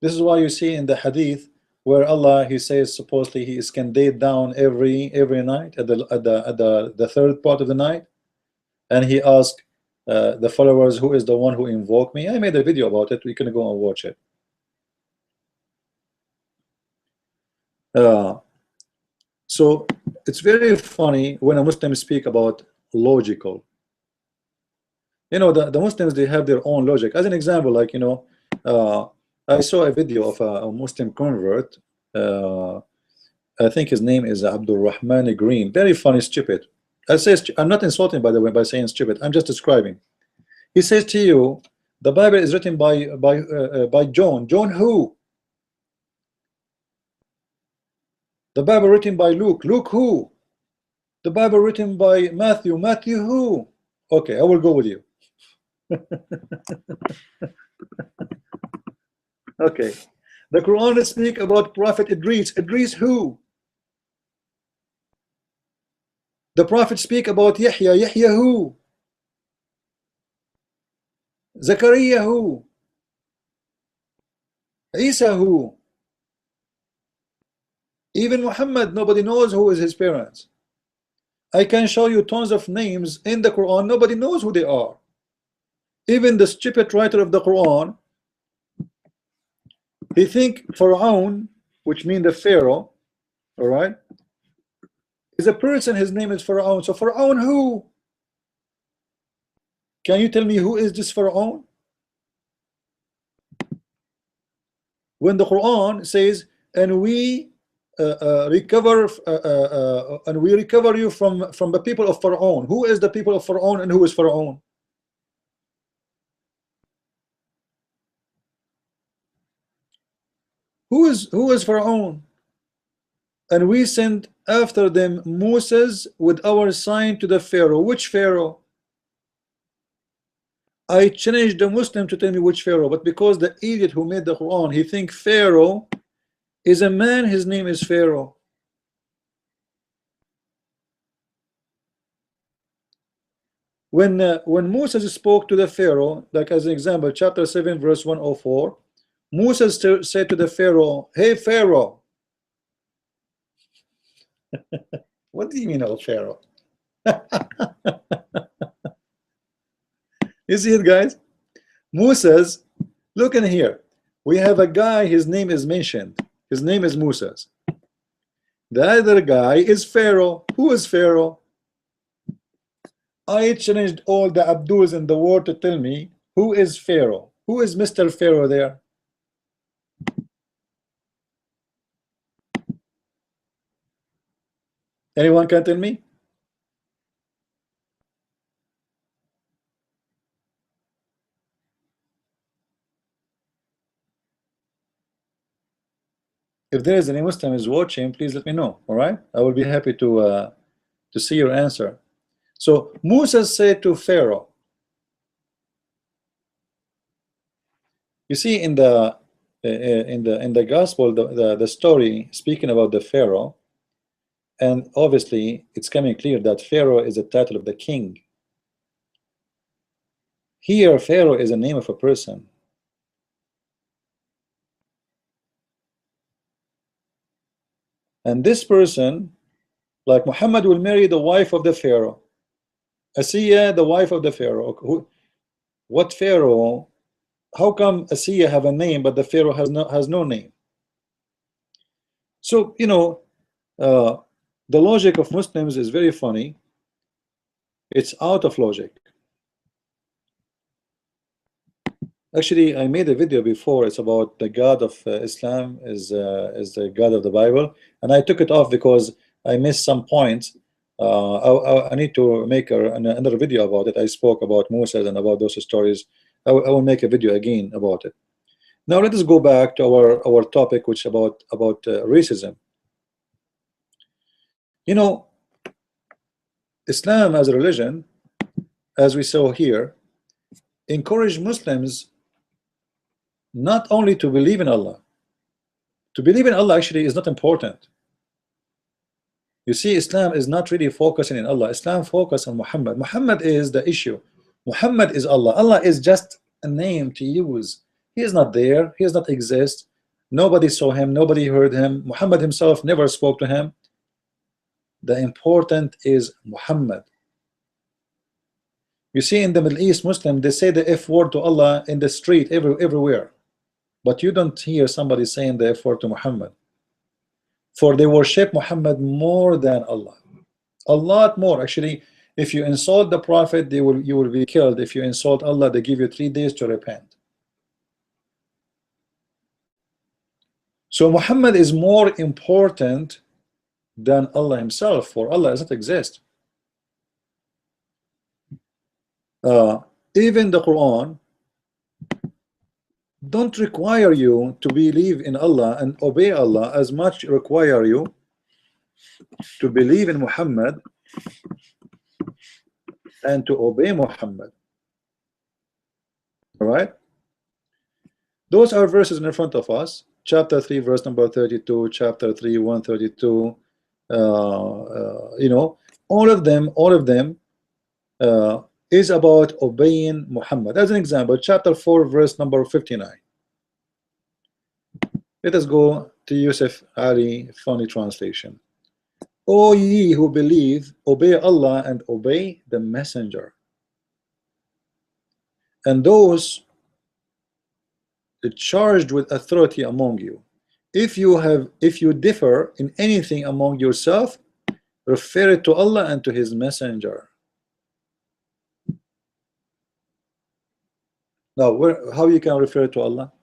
This is why you see in the hadith where Allah, he says supposedly he is candid down every night at the third part of the night, and he asked the followers, who is the one who invoked me? I made a video about it. We can go and watch it. So it's very funny when a Muslim speak about logical. The Muslims, they have their own logic. As an example, like I saw a video of a Muslim convert. I think his name is Abdul Rahman Green. Very funny, stupid. I'm not insulting, by the way, by saying stupid. I'm just describing. He says to you, the Bible is written by John. John who? The Bible written by Luke. Luke who? The Bible written by Matthew. Matthew who? Okay, I will go with you. Okay. The Quran speak about Prophet Idris. Idris who? The Prophet speak about Yahya. Yahya who? Zachariah who? Isa who? Even Muhammad, nobody knows who is his parents. I can show you tons of names in the Quran, nobody knows who they are. Even the stupid writer of the Quran, he think Pharaoh, which means the Pharaoh, all right, is a person, his name is Pharaoh. So Pharaoh who? Can you tell me who is this Pharaoh? When the Quran says, and we recover you from the people of Pharaoh. Who is the people of Pharaoh and who is Pharaoh? Who is Pharaoh? And we sent after them Moses with our sign to the Pharaoh. Which Pharaoh? I challenged the Muslim to tell me which Pharaoh, but because the idiot who made the Quran, he think Pharaoh is a man, his name is Pharaoh. When Moses spoke to the Pharaoh, like as an example, chapter 7 verse 104, Moses said to the Pharaoh, hey Pharaoh. What do you mean, oh Pharaoh? You see it, guys? Moses, look in here. We have a guy, his name is mentioned. His name is Moses. The other guy is Pharaoh. Who is Pharaoh? I challenged all the Abduls in the world to tell me who is Pharaoh. Who is Mr. Pharaoh there? Anyone can tell me? If there is any Muslim is watching, please let me know. All right, I will be happy to see your answer. So Moses said to Pharaoh, you see in the gospel, the story speaking about the Pharaoh, and obviously it's coming clear that Pharaoh is a title of the king. Here Pharaoh is a name of a person. And this person, like Muhammad, will marry the wife of the Pharaoh. Asiya, the wife of the Pharaoh. What Pharaoh? How come Asiya have a name but the Pharaoh has no name? So you know, the logic of Muslims is very funny. It's out of logic. Actually, I made a video before. It's about the God of Islam is the God of the Bible, and I took it off because I missed some points. I need to make another video about it. I spoke about Moses and about those stories. I will make a video again about it. Now let us go back to our topic, which about racism. You know, Islam as a religion, as we saw here, encourage Muslims not only to believe in Allah. To believe in Allah actually is not important. You see, Islam is not really focusing in Allah. Islam focus on Muhammad. Muhammad is the issue. Muhammad is Allah. Allah is just a name to use. He is not there. He does not exist. Nobody saw him. Nobody heard him. Muhammad himself never spoke to him. The important is Muhammad. You see, in the Middle East, Muslim, they say the F word to Allah in the street, everywhere. But you don't hear somebody saying the F word to Muhammad. For they worship Muhammad more than Allah. A lot more. Actually, if you insult the Prophet, you will be killed. If you insult Allah, they give you 3 days to repent. So Muhammad is more important than Allah himself, for Allah doesn't exist. Even the Quran don't require you to believe in Allah and obey Allah as much require you to believe in Muhammad and to obey Muhammad. All right, those are verses in front of us. Chapter 3 verse number 32, chapter 3 132. You know, all of them is about obeying Muhammad. As an example, chapter 4 verse number 59. Let us go to Yusuf Ali funny translation. O ye who believe, obey Allah and obey the messenger, and those charged with authority among you. If you differ in anything among yourself, refer it to Allah and to his messenger. Now, how you can refer to Allah?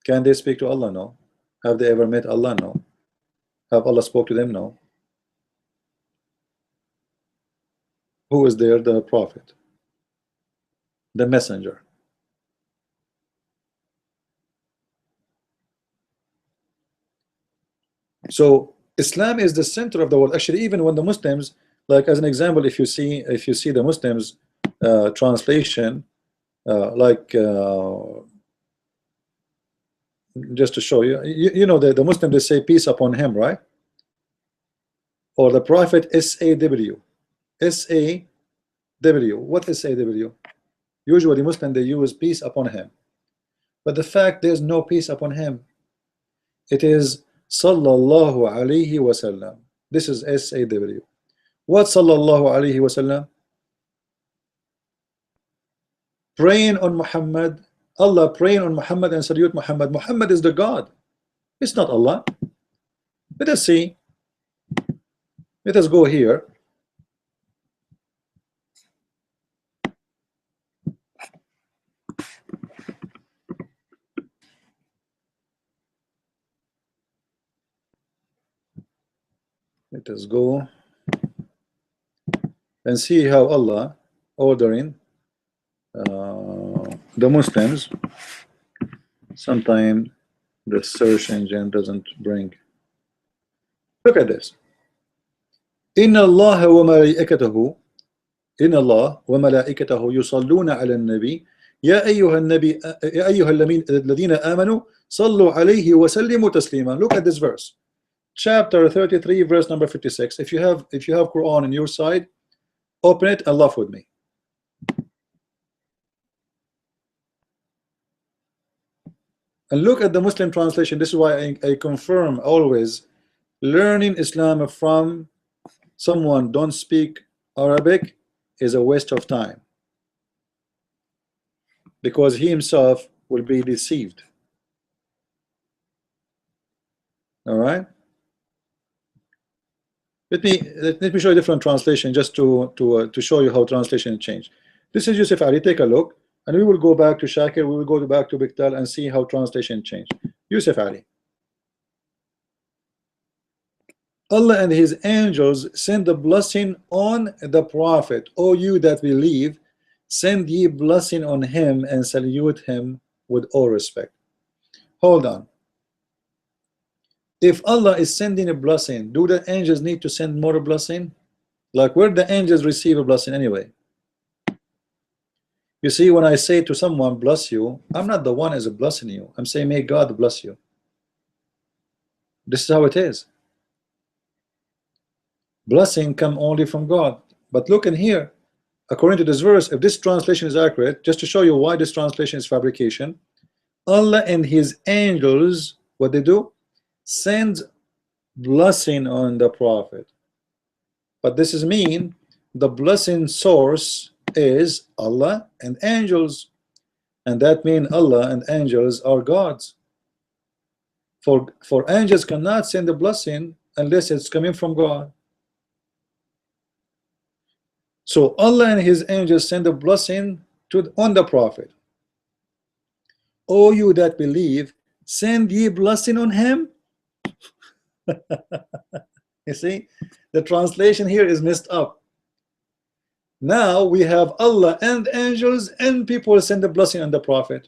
Can they speak to Allah? No. Have they ever met Allah? No. Have Allah spoke to them? No. Who is there? The Prophet, the messenger. So Islam is the center of the world. Actually, even when the Muslims, like as an example, if you see the Muslims translation, like just to show you, you know, the Muslims, they say peace upon him, right? Or the Prophet, SAW. SAW. What is SAW? Usually Muslim, they use peace upon him, but the fact there's no peace upon him. It is sallallahu alayhi wasallam. This is SAW. What sallallahu alayhi wasallam? Praying on Muhammad. Allah praying on Muhammad and salute Muhammad. Muhammad is the God. It's not Allah. Let us see. Let us go here. Let us go and see how Allah ordering the Muslims. Sometimes the search engine doesn't bring. Look at this. Inna Allah wa malaikatahu, Inna Allah wa malaikatahu yusalluna ala nabi ya ayyuha nabi ya ayyuha alladhina amanu sallu alayhi wa sallimu taslima. Look at this verse, chapter 33, verse number 56. If you have Quran on your side, open it and laugh with me. And look at the Muslim translation. This is why I confirm always, learning Islam from someone don't speak Arabic is a waste of time, because he himself will be deceived. All right, let me show you a different translation, just to show you how translation changed. This is Yusuf Ali. Take a look, and we will go back to Shakir. We will go back to Biktal and see how translation changed. Yusuf Ali. Allah and his angels send a blessing on the Prophet. O you that believe, send ye blessing on him and salute him with all respect. Hold on. If Allah is sending a blessing, do the angels need to send more blessing? Like, where the angels receive a blessing anyway? You see, when I say to someone bless you, I'm not the one as a blessing you. I'm saying may God bless you. This is how it is. Blessing come only from God. But look in here, according to this verse, if this translation is accurate, just to show you why this translation is fabrication, Allah and his angels, what they do? Send blessing on the Prophet. But this is mean the blessing source is Allah and angels, and that means Allah and angels are gods. For angels cannot send the blessing unless it's coming from God. So Allah and his angels send a blessing on the Prophet. O you that believe, send ye blessing on him. You see, the translation here is messed up. Now we have Allah and angels and people send a blessing on the Prophet.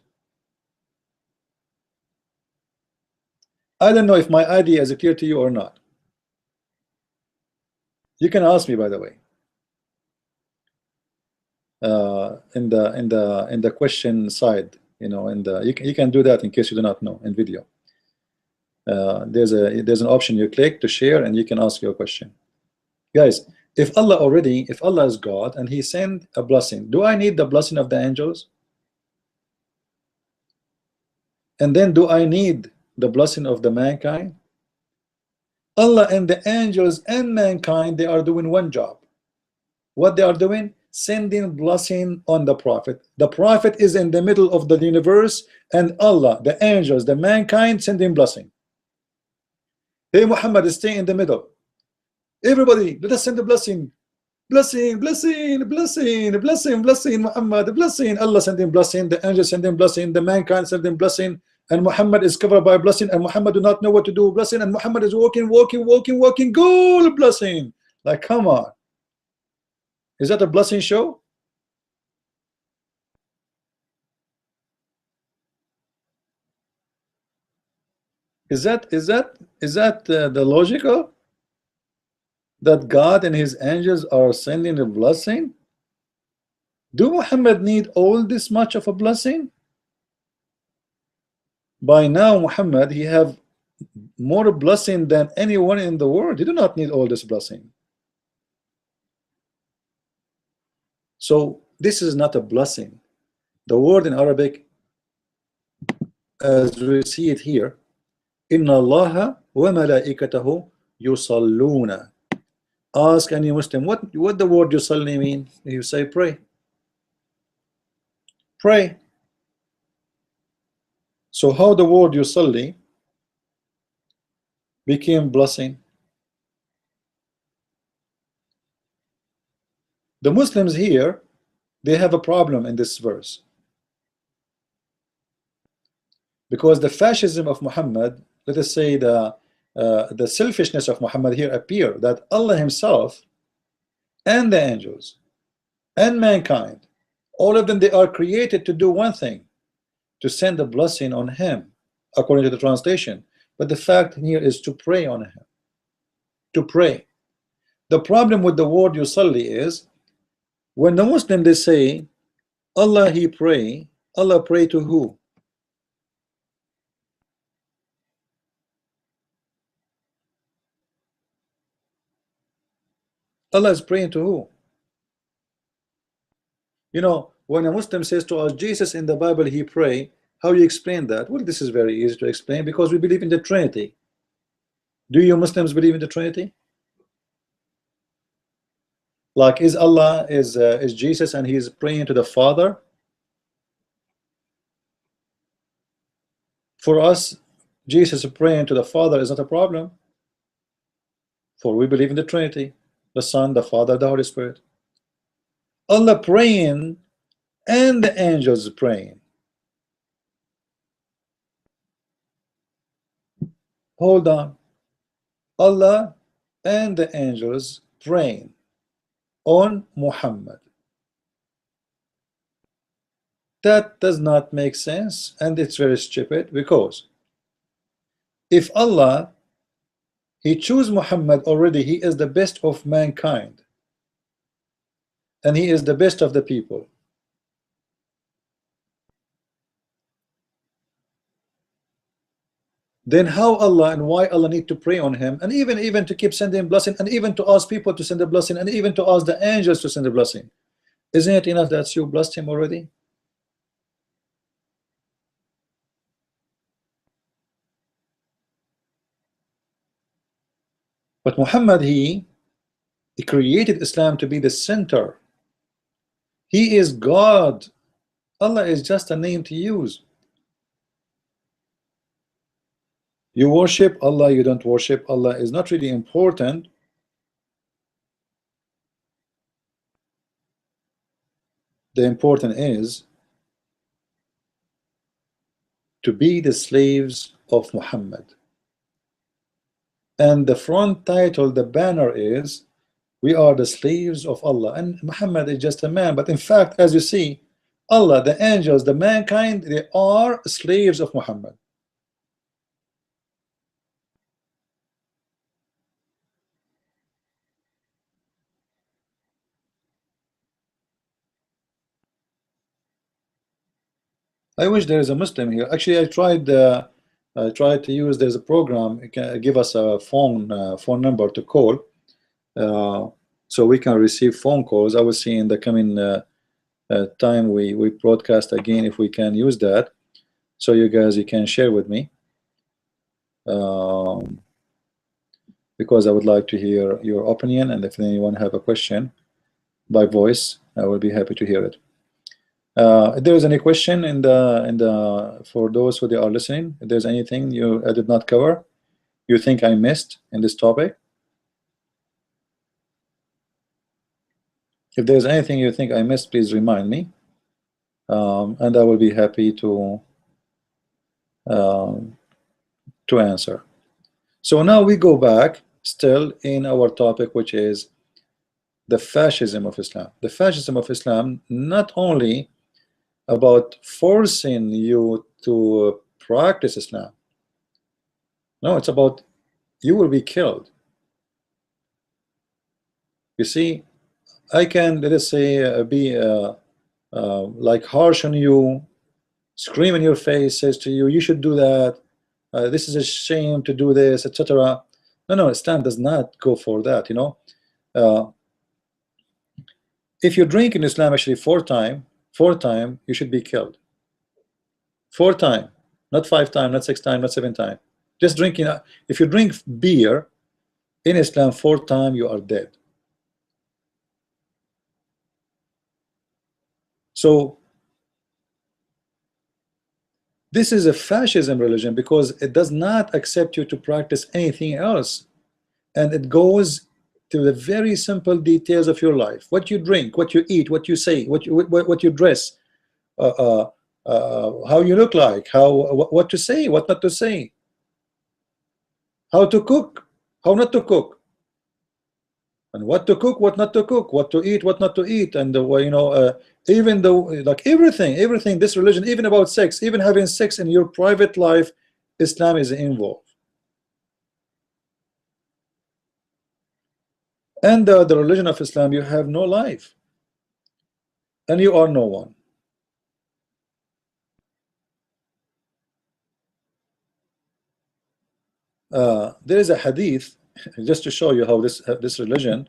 I don't know if my idea is clear to you or not. You can ask me, by the way, in the question side, you know, you can do that in case you do not know in video. There's an option you click to share and you can ask your question. Guys, if Allah is God and he sent a blessing, do I need the blessing of the angels? And then do I need the blessing of the mankind? Allah and the angels and mankind, they are doing one job. What they are doing? Sending blessing on the Prophet. The Prophet is in the middle of the universe, and Allah, the angels, the mankind sending blessing. Hey Muhammad, stay in the middle. Everybody, let us send the blessing. Blessing, blessing, blessing, blessing, blessing, Muhammad, blessing. Allah sending blessing, the angels sending blessing, the mankind sending blessing, and Muhammad is covered by blessing, and Muhammad do not know what to do with blessing, and Muhammad is walking, go blessing. Like, come on. Is that a blessing show? Is that the logical? That God and his angels are sending a blessing? Do Muhammad need all this much of a blessing? By now Muhammad, he have more blessing than anyone in the world. He do not need all this blessing. So this is not a blessing. The word in Arabic, as we see it here, Inna Allaha wa malaikatahu yusalluna. Ask any Muslim what the word yusalli mean. You say pray. Pray. So how the word yusalli became blessing? The Muslims here, they have a problem in this verse, because the fascism of Muhammad, let us say the selfishness of Muhammad here appear, that Allah himself and the angels and mankind, all of them, they are created to do one thing, to send a blessing on him, according to the translation. But the fact here is to pray on him, to pray. The problem with the word yusalli is, when the Muslim, they say Allah he pray, Allah pray to who? Allah is praying to who? You know, when a Muslim says to us, Jesus in the Bible he pray, how you explain that? Well, this is very easy to explain, because we believe in the Trinity. Do you Muslims believe in the Trinity? Like, is Allah is Jesus and he is praying to the Father? For us, Jesus praying to the Father is not a problem, for we believe in the Trinity, the Son, the Father, the Holy Spirit. Allah praying and the angels praying. Hold on. Allah and the angels praying on Muhammad. That does not make sense, and it's very stupid, because if Allah he choose Muhammad already, he is the best of mankind and he is the best of the people. Then how Allah and why Allah need to pray on him, and even to keep sending blessing, and even to ask people to send a blessing, and even to ask the angels to send a blessing? Isn't it enough that you blessed him already? But Muhammad, he created Islam to be the center. He is God. Allah is just a name to use. You worship Allah, you don't worship Allah, is not really important. The important is to be the slaves of Muhammad. And the front title, the banner is, we are the slaves of Allah, and Muhammad is just a man. But in fact, as you see, Allah, the angels, the mankind, they are slaves of Muhammad. I wish there is a Muslim here. Actually, I tried to use, there's a program, it can give us a phone number to call, so we can receive phone calls. I will see in the coming time we broadcast again if we can use that, so you guys, you can share with me, because I would like to hear your opinion, and if anyone have a question by voice, I will be happy to hear it. If there is any question in the for those who they are listening, if there's anything I did not cover, you think I missed in this topic, if there's anything you think I missed, please remind me, and I will be happy to answer. So now we go back still in our topic, which is the fascism of Islam. The fascism of Islam, not only about forcing you to practice Islam. No, it's about you will be killed. You see, I can, let us say, be like harsh on you, scream in your face, says to you, you should do that, this is a shame to do this, etc. No, Islam does not go for that, you know. If you drink in Islam actually four time, you should be killed. 4 times, not 5 times, not 6 times, not 7 times. Just drinking. If you drink beer in Islam 4 times, you are dead. So this is a fascism religion because it does not accept you to practice anything else, and it goes to the very simple details of your life: what you drink, what you eat, what you say, what you dress, how you look like, what to say, what not to say, how to cook, how not to cook, and what to cook, what not to cook, what to eat, what not to eat, and you know, even though like everything, this religion, even about sex, even having sex in your private life, Islam is involved. And the religion of Islam, you have no life, and you are no one. There is a hadith just to show you how this religion,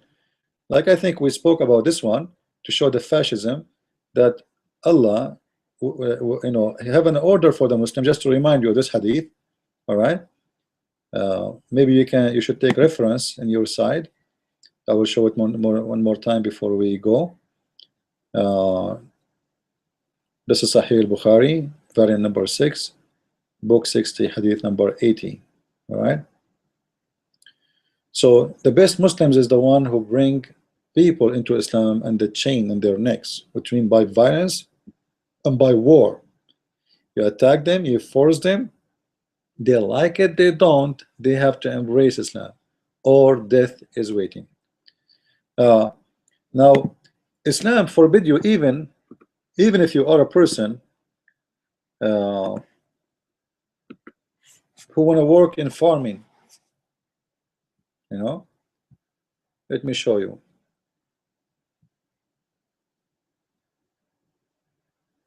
like I think we spoke about this one, to show the fascism, that Allah, you know, have an order for the Muslim. Just to remind you of this hadith, all right? Maybe you should take reference in your side. I will show it one more time before we go. This is Sahih al-Bukhari, variant number 6, book 60, hadith number 80. All right. So the best Muslims is the one who bring people into Islam and the chain in their necks, which mean by violence and by war. You attack them, you force them, they like it, they don't, they have to embrace Islam, or death is waiting. Now, Islam forbid you, even if you are a person who want to work in farming, you know. Let me show you.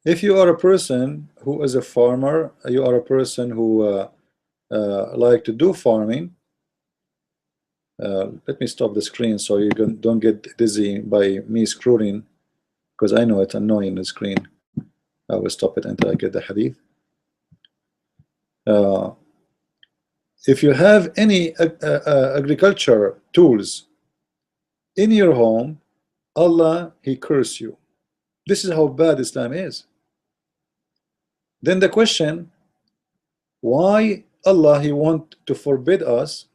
If you are a person who is a farmer, you are a person who like to do farming. Let me stop the screen so you don't get dizzy by me scrolling, because I know it's annoying, the screen. I will stop it until I get the hadith. If you have any agriculture tools in your home, Allah, He curse you. This is how bad Islam is. Then the question, why Allah, He want to forbid us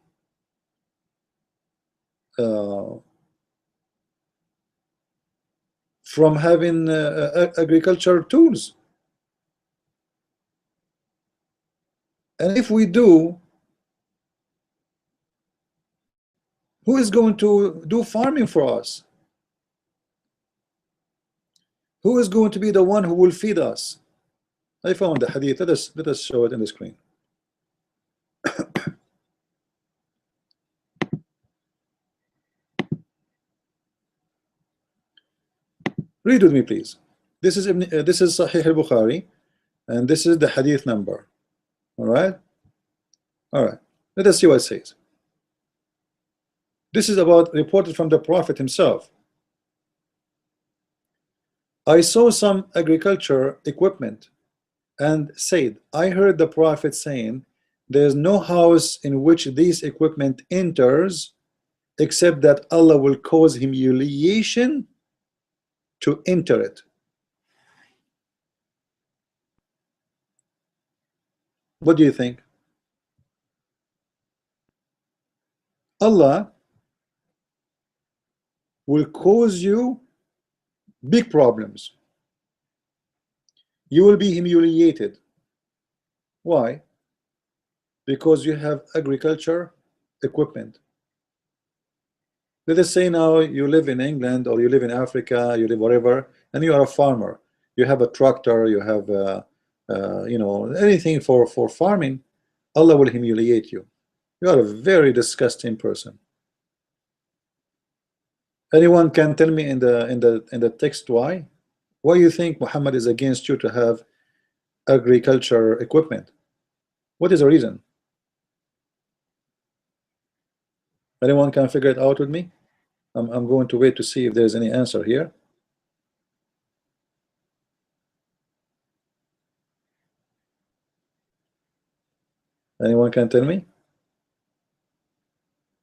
from having agriculture tools? And if we do, who is going to do farming for us? Who is going to be the one who will feed us? I found the hadith. Let us show it in the screen. Read with me, please. This is Sahih al-Bukhari, and this is the hadith number. All right. Let us see what it says. This is reported from the Prophet himself. I saw some agriculture equipment and said, I heard the Prophet saying, there is no house in which this equipment enters except that Allah will cause humiliation to enter it. What do you think? Allah will cause you big problems. You will be humiliated. Why? Because you have agriculture equipment. Let us say now you live in England, or you live in Africa, you live wherever, and you are a farmer. You have a tractor, you have you know, anything for farming. Allah will humiliate you. You are a very disgusting person. Anyone can tell me in the text why? Why do you think Muhammad is against you to have agriculture equipment? What is the reason? Anyone can figure it out with me? I'm going to wait to see if there's any answer here. Anyone can tell me?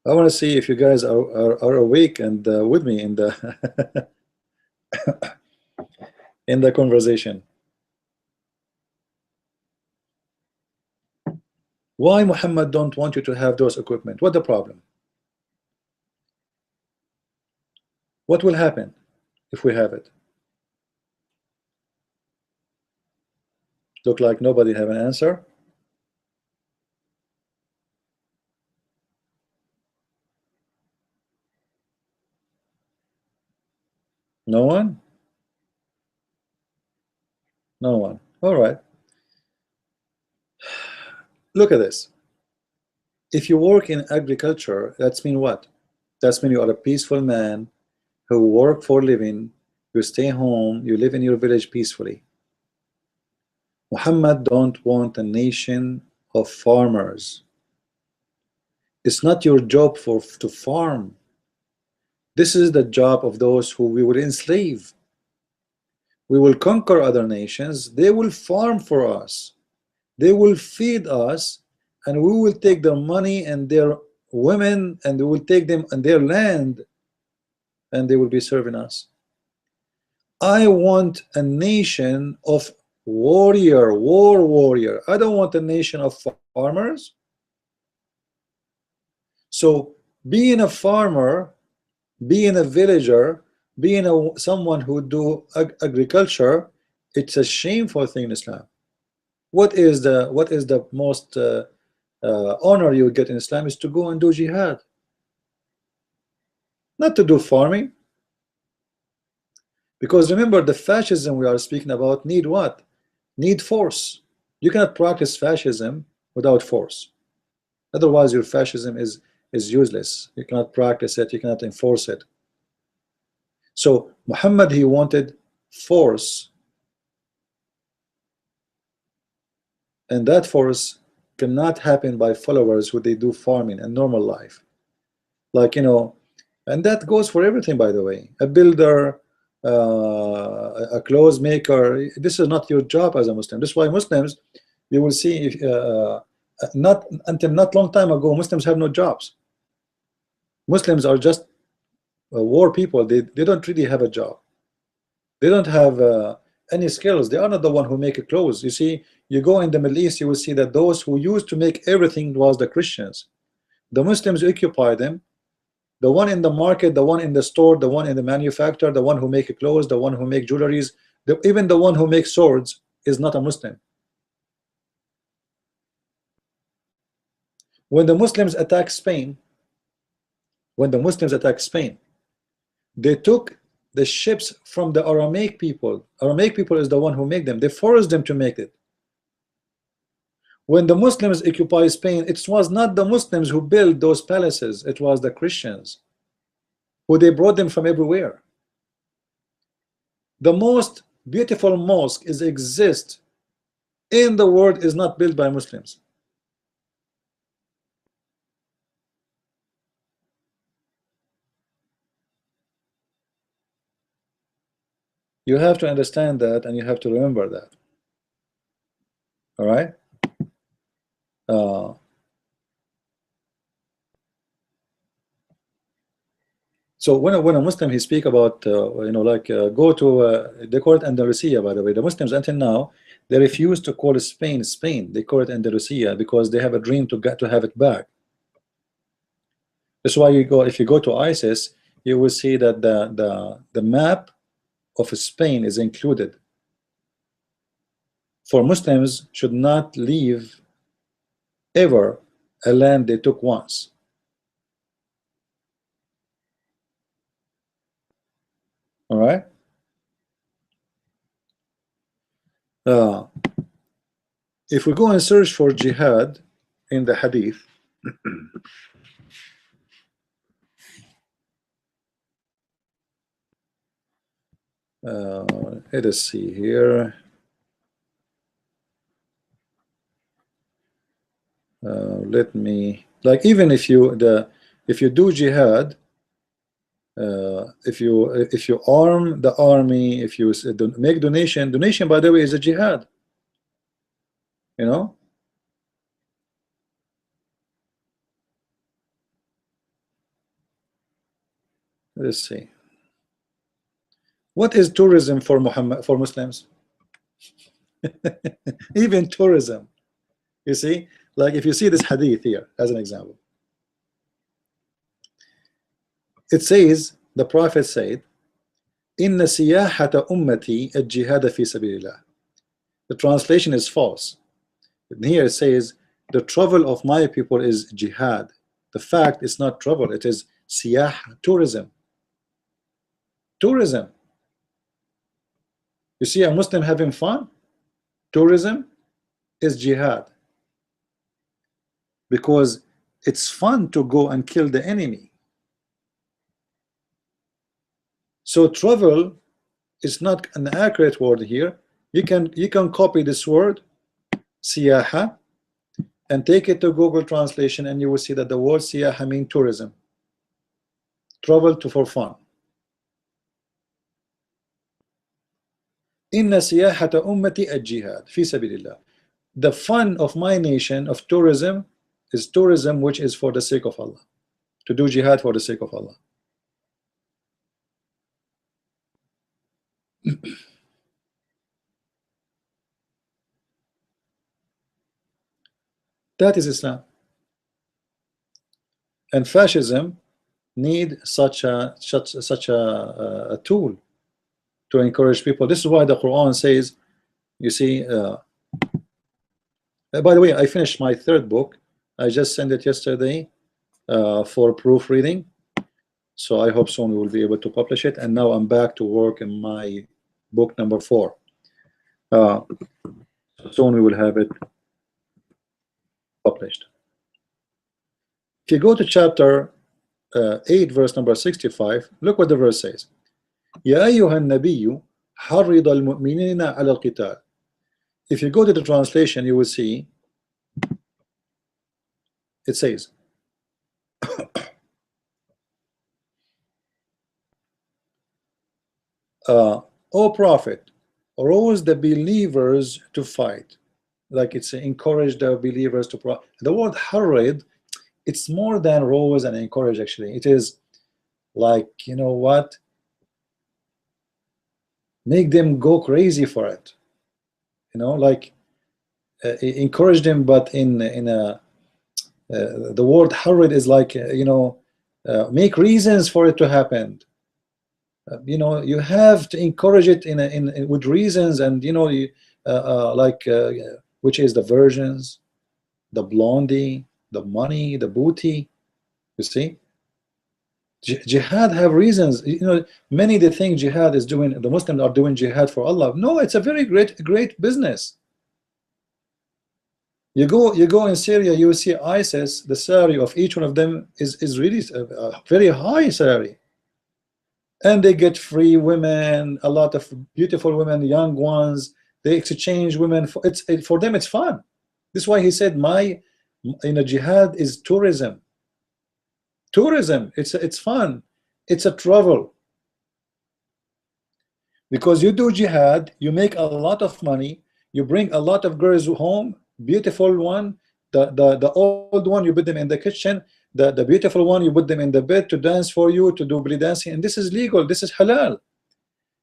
I want to see if you guys are awake and with me in the in the conversation. Why Muhammad don't want you to have those equipment? What the problem? What will happen if we have it? Look like nobody have an answer. No one? No one. All right. Look at this. If you work in agriculture, that's mean what? That's mean you are a peaceful man who work for a living, you stay home, you live in your village peacefully. Muhammad don't want a nation of farmers. It's not your job to farm. This is the job of those who we will enslave. We will conquer other nations. They will farm for us. They will feed us, and we will take their money and their women, and we will take them and their land, and they will be serving us. I want a nation of war warrior. I don't want a nation of farmers. So being a farmer, being a villager, being someone who do agriculture, it's a shameful thing in Islam. What is the most honor you get in Islam is to go and do jihad, not to do farming. Because remember, the fascism we are speaking about need what? Need force. You cannot practice fascism without force. Otherwise your fascism is useless. You cannot practice it, you cannot enforce it. So Muhammad, he wanted force, and that force cannot happen by followers who they do farming and normal life, like, you know. And that goes for everything, by the way. A builder, a clothes maker. This is not your job as a Muslim. This is why Muslims, you will see, if not until not long time ago, Muslims have no jobs. Muslims are just war people. They don't really have a job. They don't have any skills. They are not the one who make clothes. You see, you go in the Middle East, you will see that those who used to make everything was the Christians. The Muslims occupy them. The one in the market, the one in the store, the one in the manufacturer, the one who make clothes, the one who make jewelries, even the one who makes swords is not a Muslim. When the Muslims attacked Spain, they took the ships from the Aramaic people. Aramaic people is the one who make them. They forced them to make it. When the Muslims occupy Spain, it was not the Muslims who built those palaces, it was the Christians, who they brought them from everywhere. The most beautiful mosque exists in the world is not built by Muslims. You have to understand that, and you have to remember that. All right. So when a Muslim, he speak about you know, like go to they call it Andalusia, by the way. The Muslims until now, they refuse to call Spain Spain. They call it Andalusia because they have a dream to have it back. That's why if you go to ISIS, you will see that the map of Spain is included. For Muslims should not leave ever a land they took once. All right. If we go and search for jihad in the hadith, Let us see here. Let me, like, even if you do jihad, if you arm the army, if you make donation, by the way is a jihad, you know. Let's see, what is tourism for Muslims? Even tourism, you see, like if you see this hadith here as an example, it says, the Prophet said, inna siyahata ummati al-jihad fi sabilillah. The translation is false. And here it says the travel of my people is jihad. The fact is not travel, it is siyah, tourism. Tourism. You see a Muslim having fun? Tourism is jihad, because it's fun to go and kill the enemy. So travel is not an accurate word here. You can copy this word siyaha and take it to Google translation, and you will see that the word siyaha means tourism, travel to for fun. Inna siyahata ummati al-jihad fi sabilillah. The fun of my nation of tourism is tourism which is for the sake of Allah, to do jihad for the sake of Allah. That is Islam. And fascism need such a tool to encourage people. This is why the Quran says, you see, by the way, I finished my third book. I just sent it yesterday for proofreading, so I hope soon we will be able to publish it. And now I'm back to work in my book number 4. Soon we will have it published. If you go to chapter 8, verse number 65, look what the verse says. Ya ayyuhan nabiyyu harrid al-mu'minina ala al-qital. If you go to the translation, you will see it says, O Prophet, rouse the believers to fight. Like it's encourage the believers to the word harrid, it's more than rouse and encourage. Actually, it is like, you know what, make them go crazy for it, you know, like encourage them, but in a the word harrid is like, you know, make reasons for it to happen. You know, you have to encourage it in with reasons, and you know, which is the virgins, the blondie, the money, the booty. You see, jihad have reasons. You know, many they think jihad is doing, the Muslims are doing jihad for Allah. No, it's a very great business. You go in Syria, you will see ISIS, the salary of each one of them is really a very high salary, and they get free women, a lot of beautiful women, young ones. They exchange women for for them it's fun. This is why he said my, you know, jihad is tourism. Tourism, it's fun, it's a travel, because you do jihad, you make a lot of money, you bring a lot of girls home, beautiful one, the old one you put them in the kitchen, the beautiful one you put them in the bed to dance for you, to do belly dancing, and this is legal, this is halal.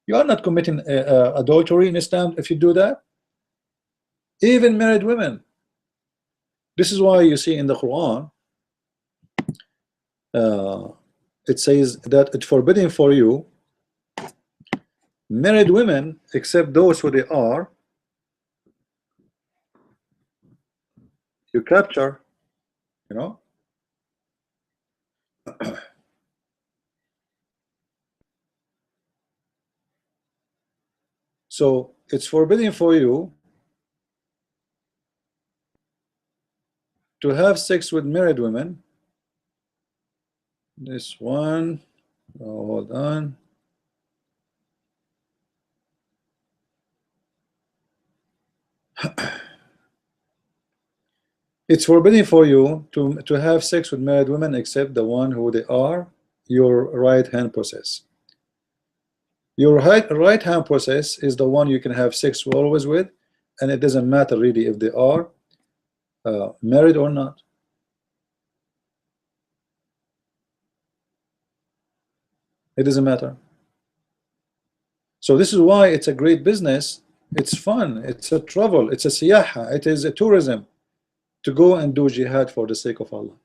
You are not committing adultery in Islam if you do that. Even married women. This is why you see in the Quran it says that it's forbidden for you married women, except those who they are, you capture, you know. So it's forbidden for you to have sex with married women. This one, oh, hold on. It's forbidden for you to have sex with married women except the one who they are your right hand process. Your right hand process is the one you can have sex always with, and it doesn't matter really if they are married or not. It doesn't matter. So this is why it's a great business. It's fun. It's a travel. It's a siyaha. It is a tourism to go and do jihad for the sake of Allah.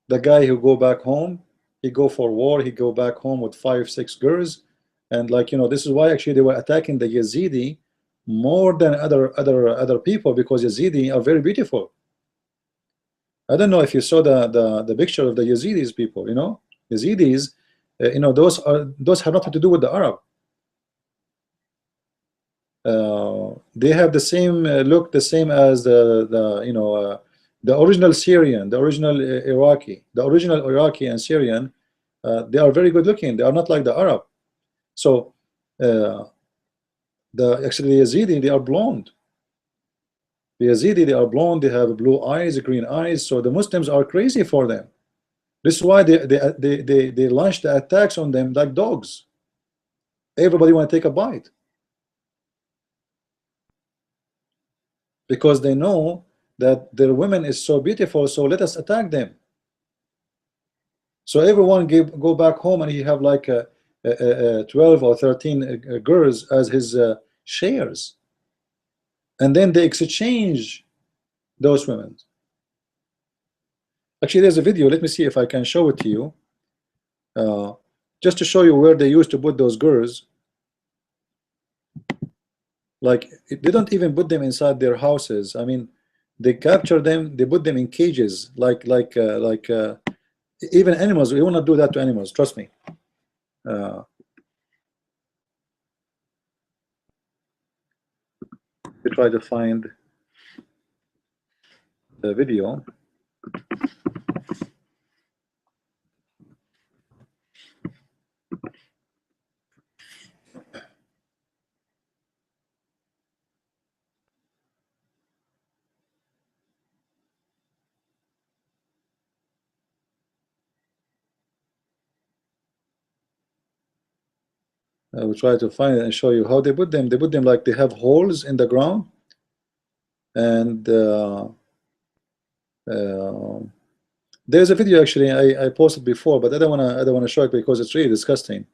The guy who go back home, he go for war, he go back home with 5-6 girls, and like, you know, this is why actually they were attacking the Yazidi more than other people, because Yazidi are very beautiful. I don't know if you saw the picture of the Yazidis people. You know, Yazidis, you know, those have nothing to do with the Arab. They have the same look, the same as the original Syrian, the original Iraqi, the original Iraqi and Syrian. They are very good looking. They are not like the Arab. So actually the Yazidi, they are blonde. The Yazidi, they are blonde. They have blue eyes, green eyes. So the Muslims are crazy for them. This is why they launch the attacks on them like dogs. Everybody want to take a bite, because they know that their women is so beautiful, so let us attack them. So everyone go back home and he have like 12 or 13 girls as his shares, and then they exchange those women. Actually, there's a video. Let me see if I can show it to you, just to show you where they used to put those girls. Like, they don't even put them inside their houses. I mean, they capture them, they put them in cages, like even animals. We will not do that to animals, trust me. We try to find the video. I will try to find it and show you how they put them. They put them like they have holes in the ground, and there's a video actually I posted before, but I don't wanna show it because it's really disgusting.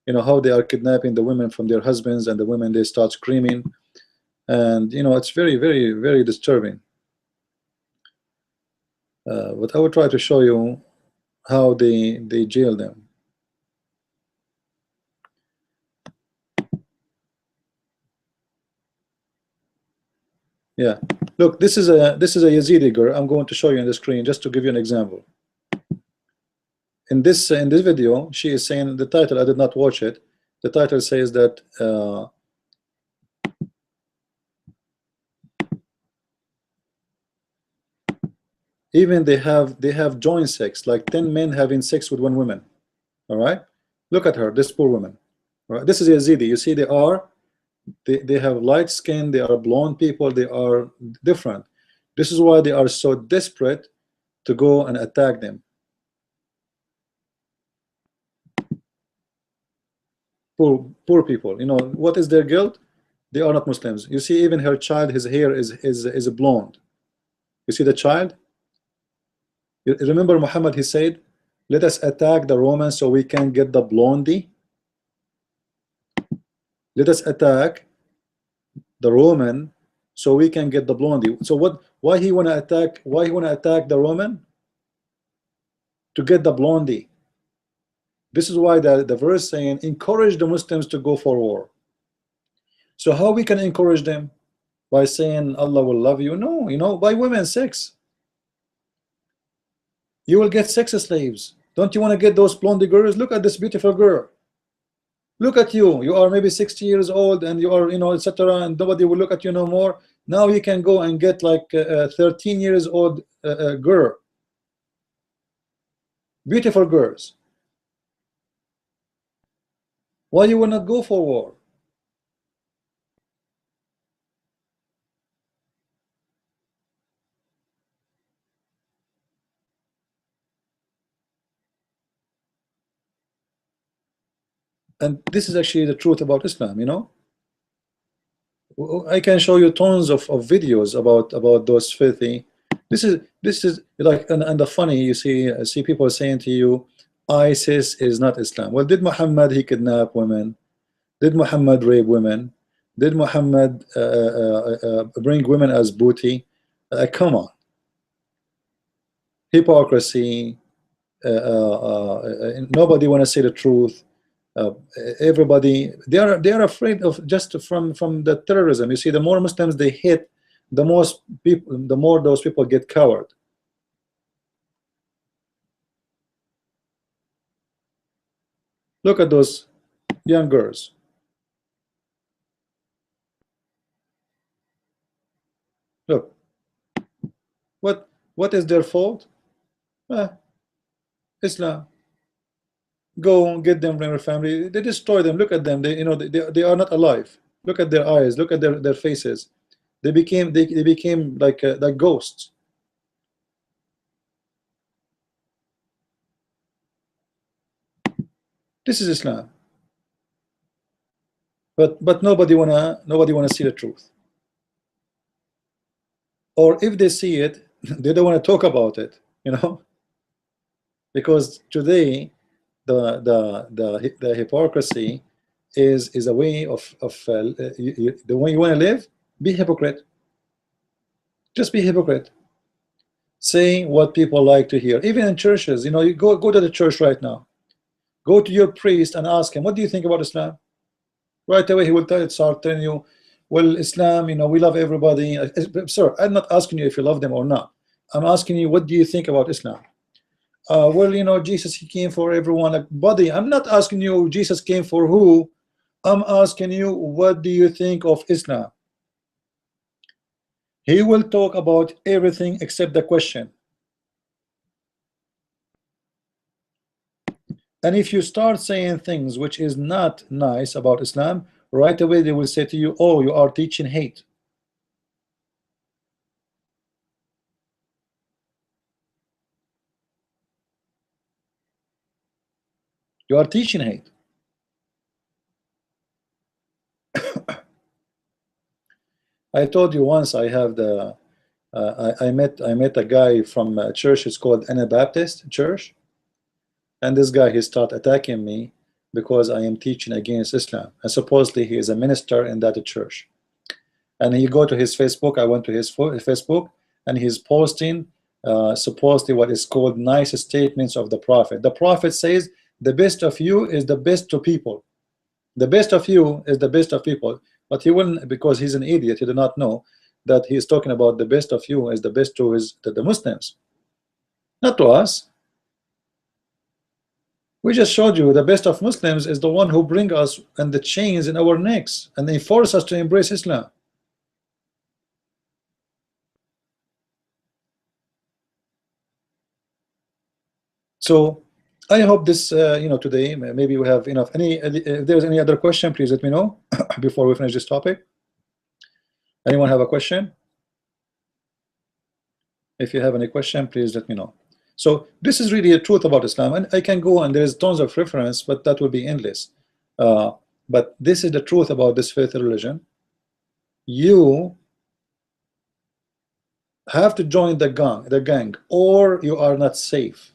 You know how they are kidnapping the women from their husbands, and the women, they start screaming, and you know, it's very disturbing. But I will try to show you how they jail them. Yeah, look, this is a Yazidi girl. I'm going to show you on the screen just to give you an example. In this video, she is saying, the title, I did not watch it. The title says that even they have joint sex, like 10 men having sex with one woman. All right, look at her, this poor woman. All right, this is Yazidi. You see, they have light skin, they are blonde people, they are different. This is why they are so desperate to go and attack them. Poor people. You know what is their guilt? They are not Muslims. You see, even her child, his hair is blonde. You see the child? You remember Muhammad, he said, let us attack the Romans so we can get the blondie. Let us attack the Roman so we can get the blondie. So why he want to attack the Roman? To get the blondie. This is why the verse saying, encourage the Muslims to go for war. So how we can encourage them? By saying Allah will love you? No, you know, by women's sex. You will get sex slaves. Don't you want to get those blondie girls? Look at this beautiful girl. Look at you. You are maybe 60 years old, and you are, you know, etc. And nobody will look at you no more. Now you can go and get like a 13 years old girl. Beautiful girls. Why you will not go for war? And this is actually the truth about Islam, you know. I can show you tons of videos about those filthy. This is like, and the funny, you see people saying to you, ISIS is not Islam. Well, did Muhammad, he kidnap women? Did Muhammad rape women? Did Muhammad bring women as booty? Come on, hypocrisy. Nobody want to say the truth. Everybody, they are afraid of just from the terrorism. You see, the more Muslims they hit, the more those people get coward. Look at those young girls. Look, what is their fault? Islam. Go get them from your family. They destroy them. Look at them. They, you know, they are not alive. Look at their eyes. Look at their faces. They became like ghosts. This is Islam. But nobody wanna see the truth. Or if they see it, they don't want to talk about it, you know, because today the hypocrisy is a way of the way you want to live. Be hypocrite. Just be hypocrite. Say what people like to hear. Even in churches, you know, you go to the church right now. Go to your priest and ask him, what do you think about Islam? Right away he will start telling you, well, Islam, you know, we love everybody. Sir, I'm not asking you if you love them or not. I'm asking you, what do you think about Islam? Well, you know, Jesus, he came for everyone. Like, buddy, I'm not asking you Jesus came for who. I'm asking you, what do you think of Islam? He will talk about everything except the question. And if you start saying things which is not nice about Islam, right away they will say to you, oh, you are teaching hate. You are teaching hate. I told you once, I have the I met a guy from a church. It's called Anabaptist church, and this guy, he started attacking me because I am teaching against Islam, and supposedly he is a minister in that church. And he go to his Facebook. I went to his Facebook, and he's posting supposedly what is called nice statements of the Prophet. The Prophet says the best of you is the best to people. The best of you is the best of people. But he wouldn't, because he's an idiot. He did not know that he's talking about the best of you is the best to the Muslims, not to us. We just showed you the best of Muslims is the one who bring us and the chains in our necks, and they force us to embrace Islam. So I hope this, you know, today maybe we have enough. If there's any other question, please let me know before we finish this topic. Anyone have a question? If you have any question, please let me know. So this is really the truth about Islam, and I can go and there's tons of reference, but that will be endless. But this is the truth about this faith religion. You have to join the gang, or you are not safe.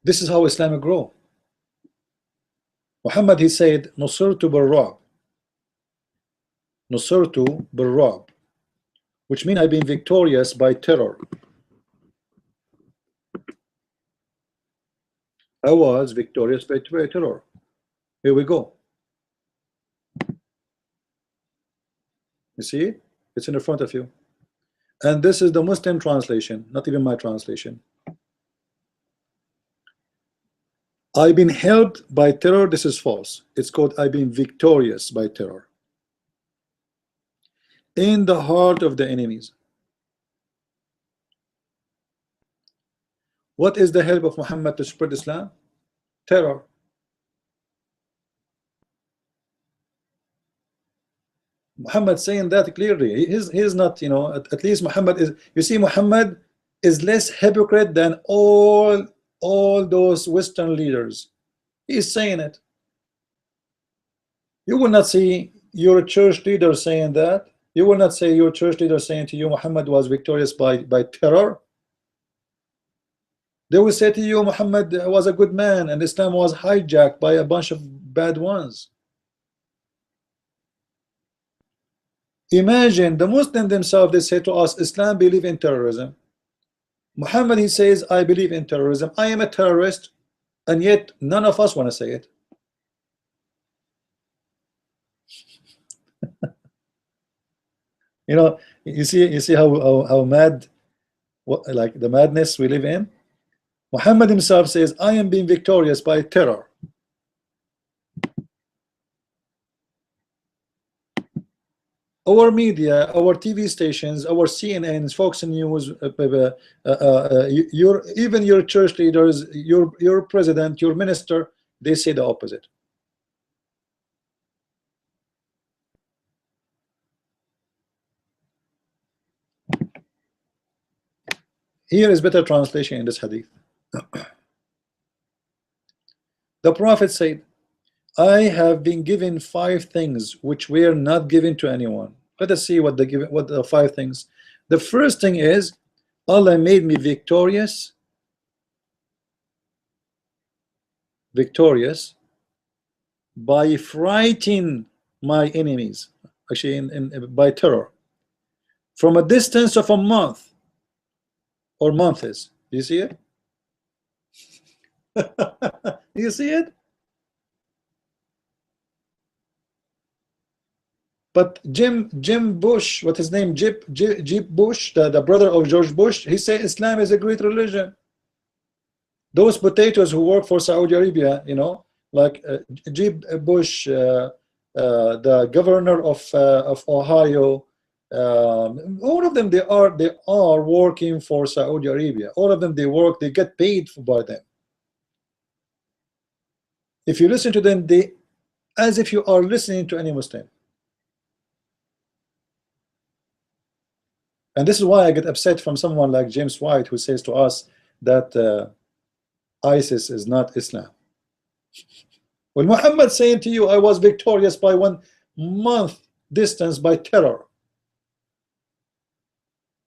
This is how Islam grow. Muhammad, he said, "Nusirtu bil-Ra'b." Nusirtu bil-Ra'b, which means I've been victorious by terror. I was victorious by terror. Here we go. You see it? It's in the front of you. And this is the Muslim translation, not even my translation. I've been helped by terror. This is false. It's called I've been victorious by terror. In the heart of the enemies. What is the help of Muhammad to spread Islam? Terror. Muhammad saying that clearly. He's not, you know, at least Muhammad is, you see, Muhammad is less hypocrite than all all those Western leaders. He's saying it. You will not see your church leader saying that. You will not say your church leader saying to you Muhammad was victorious by terror. They will say to you Muhammad was a good man and Islam was hijacked by a bunch of bad ones. Imagine the Muslims themselves, they say to us Islam believe in terrorism. Muhammad, he says I believe in terrorism, I am a terrorist, and yet none of us want to say it. You know, you see how mad, like the madness we live in. Muhammad himself says I am being victorious by terror. Our media, our TV stations, our CNNs, Fox News, even your church leaders, your president, your minister, they say the opposite. Here is better translation in this hadith. The Prophet said, I have been given 5 things which were not given to anyone. Let us see what the 5 things. The first thing is Allah made me victorious by frightening my enemies, actually by terror, from a distance of a month or months. Do you see it? Do you see it? But Jim Bush, what his name, Jeb Bush, the brother of George Bush, he said Islam is a great religion. Those potatoes who work for Saudi Arabia, you know, like Jeb Bush, the governor of Ohio, all of them, they are working for Saudi Arabia. All of them, they get paid by them. If you listen to them, as if you are listening to any Muslim. And this is why I get upset from someone like James White, who says to us that ISIS is not Islam. When Muhammad saying to you, I was victorious by 1 month distance by terror,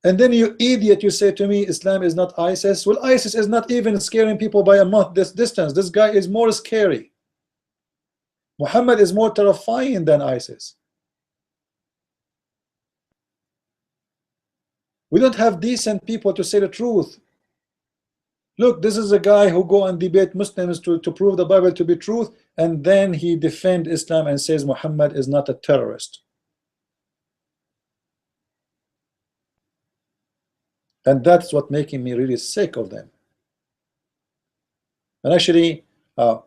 and then you idiot, you say to me Islam is not ISIS. Well, ISIS is not even scaring people by a month this distance. This guy is more scary. Muhammad is more terrifying than ISIS. We don't have decent people to say the truth. Look, this is a guy who go and debate Muslims to prove the Bible to be truth, and then he defend Islam and says Muhammad is not a terrorist. And that's what making me really sick of them. And actually, I'm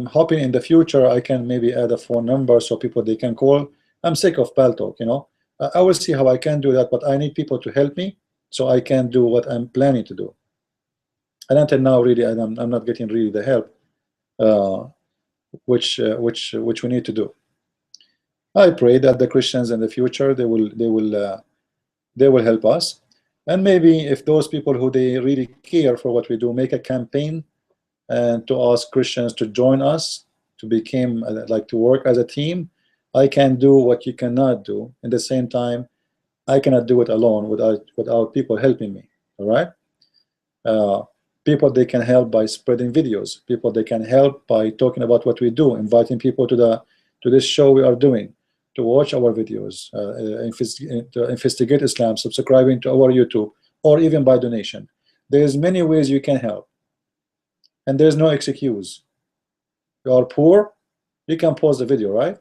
hoping in the future I can maybe add a phone number so people they can call. I'm sick of Paltalk, you know. I will see how I can do that, but I need people to help me so I can do what I'm planning to do. And until now, really, I'm not getting really the help which we need to do. I pray that the Christians in the future they will help us, and maybe if those people who they really care for what we do make a campaign and to ask Christians to join us to become like to work as a team. I can do what you cannot do. At the same time, I cannot do it alone without people helping me. All right. People they can help by spreading videos. People they can help by talking about what we do, inviting people to this show we are doing, to watch our videos, to investigate Islam, subscribing to our YouTube, or even by donation. There's many ways you can help, and there's no excuse. You are poor, you can pause the video, right?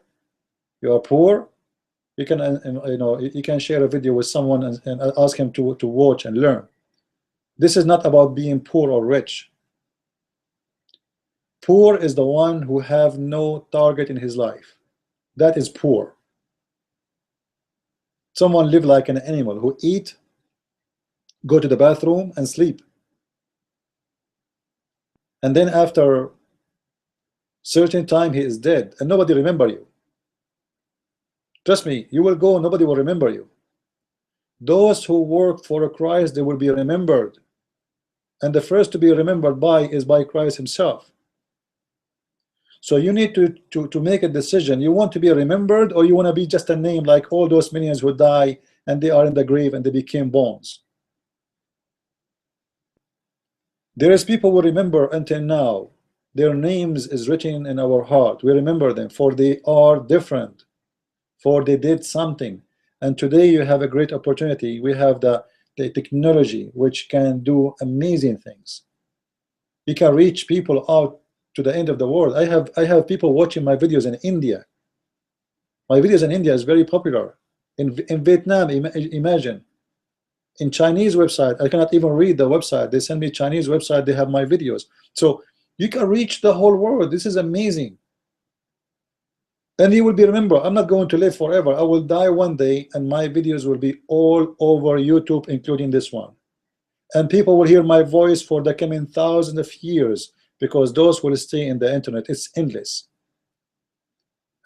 You are poor, you can you can share a video with someone and ask him to watch and learn. This is not about being poor or rich. Poor is the one who have no target in his life. That is poor. Someone live like an animal, who eat, go to the bathroom and sleep, and then after certain time he is dead and nobody remember you. Trust me, you will go, nobody will remember you. Those who work for Christ, they will be remembered. and the first to be remembered by is by Christ himself. So you need to make a decision. You want to be remembered, or you want to be just a name like all those millions who die and they are in the grave and they became bones. There is people who remember until now. Their names is written in our heart. We remember them, for they are different, for they did something. And today you have a great opportunity. We have the technology which can do amazing things. You can reach people out to the end of the world. I have people watching my videos in India. My videos in India is very popular. In Vietnam, imagine. In Chinese website, I cannot even read the website. They send me Chinese website, they have my videos. So you can reach the whole world. This is amazing. And you will be remembered. I'm not going to live forever. I will die one day and my videos will be all over YouTube, including this one. And people will hear my voice for the coming thousands of years, because those will stay in the internet. It's endless.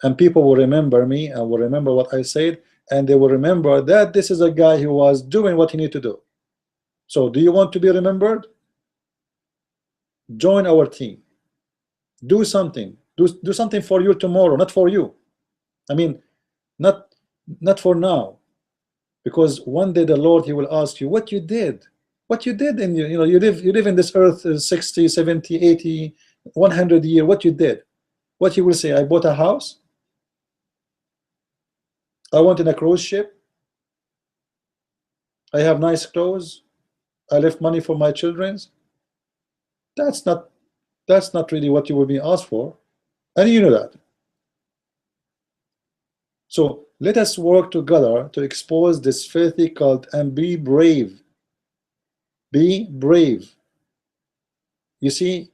And people will remember me and will remember what I said, and they will remember that this is a guy who was doing what he needed to do. So do you want to be remembered? Join our team. Do something. Do something for you tomorrow, not for you. I mean, not for now, because one day the Lord, he will ask you what you did. What you did in you know, you live in this earth 60, 70, 80, 100 years. What you did. What you will say? I bought a house. I went in a cruise ship. I have nice clothes. I left money for my children. That's not really what you will be asked for, and you know that. So let us work together to expose this filthy cult and be brave. Be brave. You see,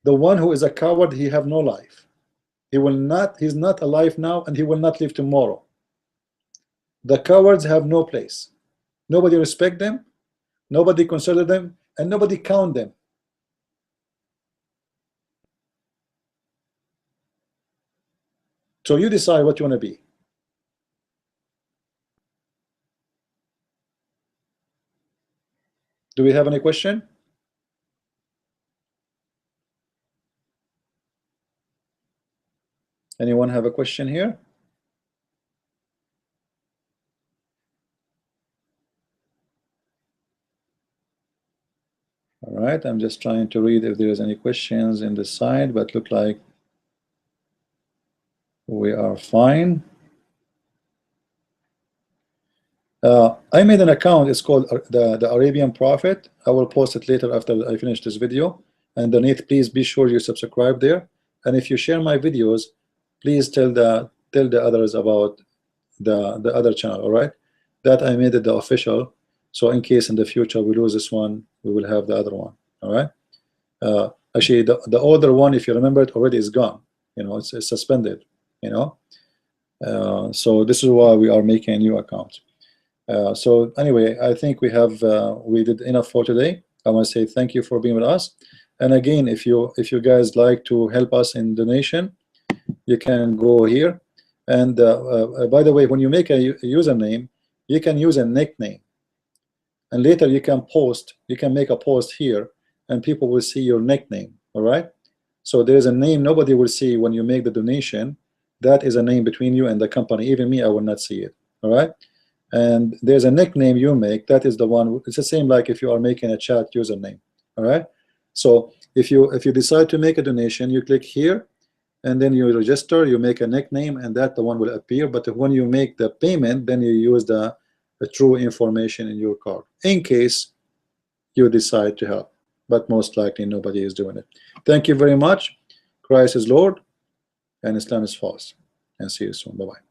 the one who is a coward, he have no life. He's not alive now, and he will not live tomorrow. The cowards have no place. Nobody respect them, nobody consider them, and nobody count them. So you decide what you want to be. Do we have any question? Anyone have a question here? All right, I'm just trying to read if there is any questions in the side, but look like we are fine. I made an account. It's called the Arabian Prophet. I will post it later after I finish this video. And underneath, please be sure you subscribe there. And if you share my videos, please tell the others about the other channel. All right, that I made it the official. So in case in the future we lose this one, we will have the other one. All right. Actually, the older one, if you remember it, already is gone. You know, it's suspended. You know. So this is why we are making a new account. So anyway, I think we did enough for today. I want to say thank you for being with us. And again, if you guys like to help us in donation, you can go here. And by the way, when you make a username, you can use a nickname. And later you can make a post here, and people will see your nickname. All right. So there is a name nobody will see when you make the donation. That is a name between you and the company. Even me, I will not see it. All right. And there's a nickname you make. That is the one. It's the same like if you are making a chat username. All right. So if you decide to make a donation, you click here, and then you register. You make a nickname, and that the one will appear. But when you make the payment, then you use the true information in your card, in case you decide to help. But most likely nobody is doing it. Thank you very much. Christ is Lord, and Islam is false. And see you soon. Bye-bye.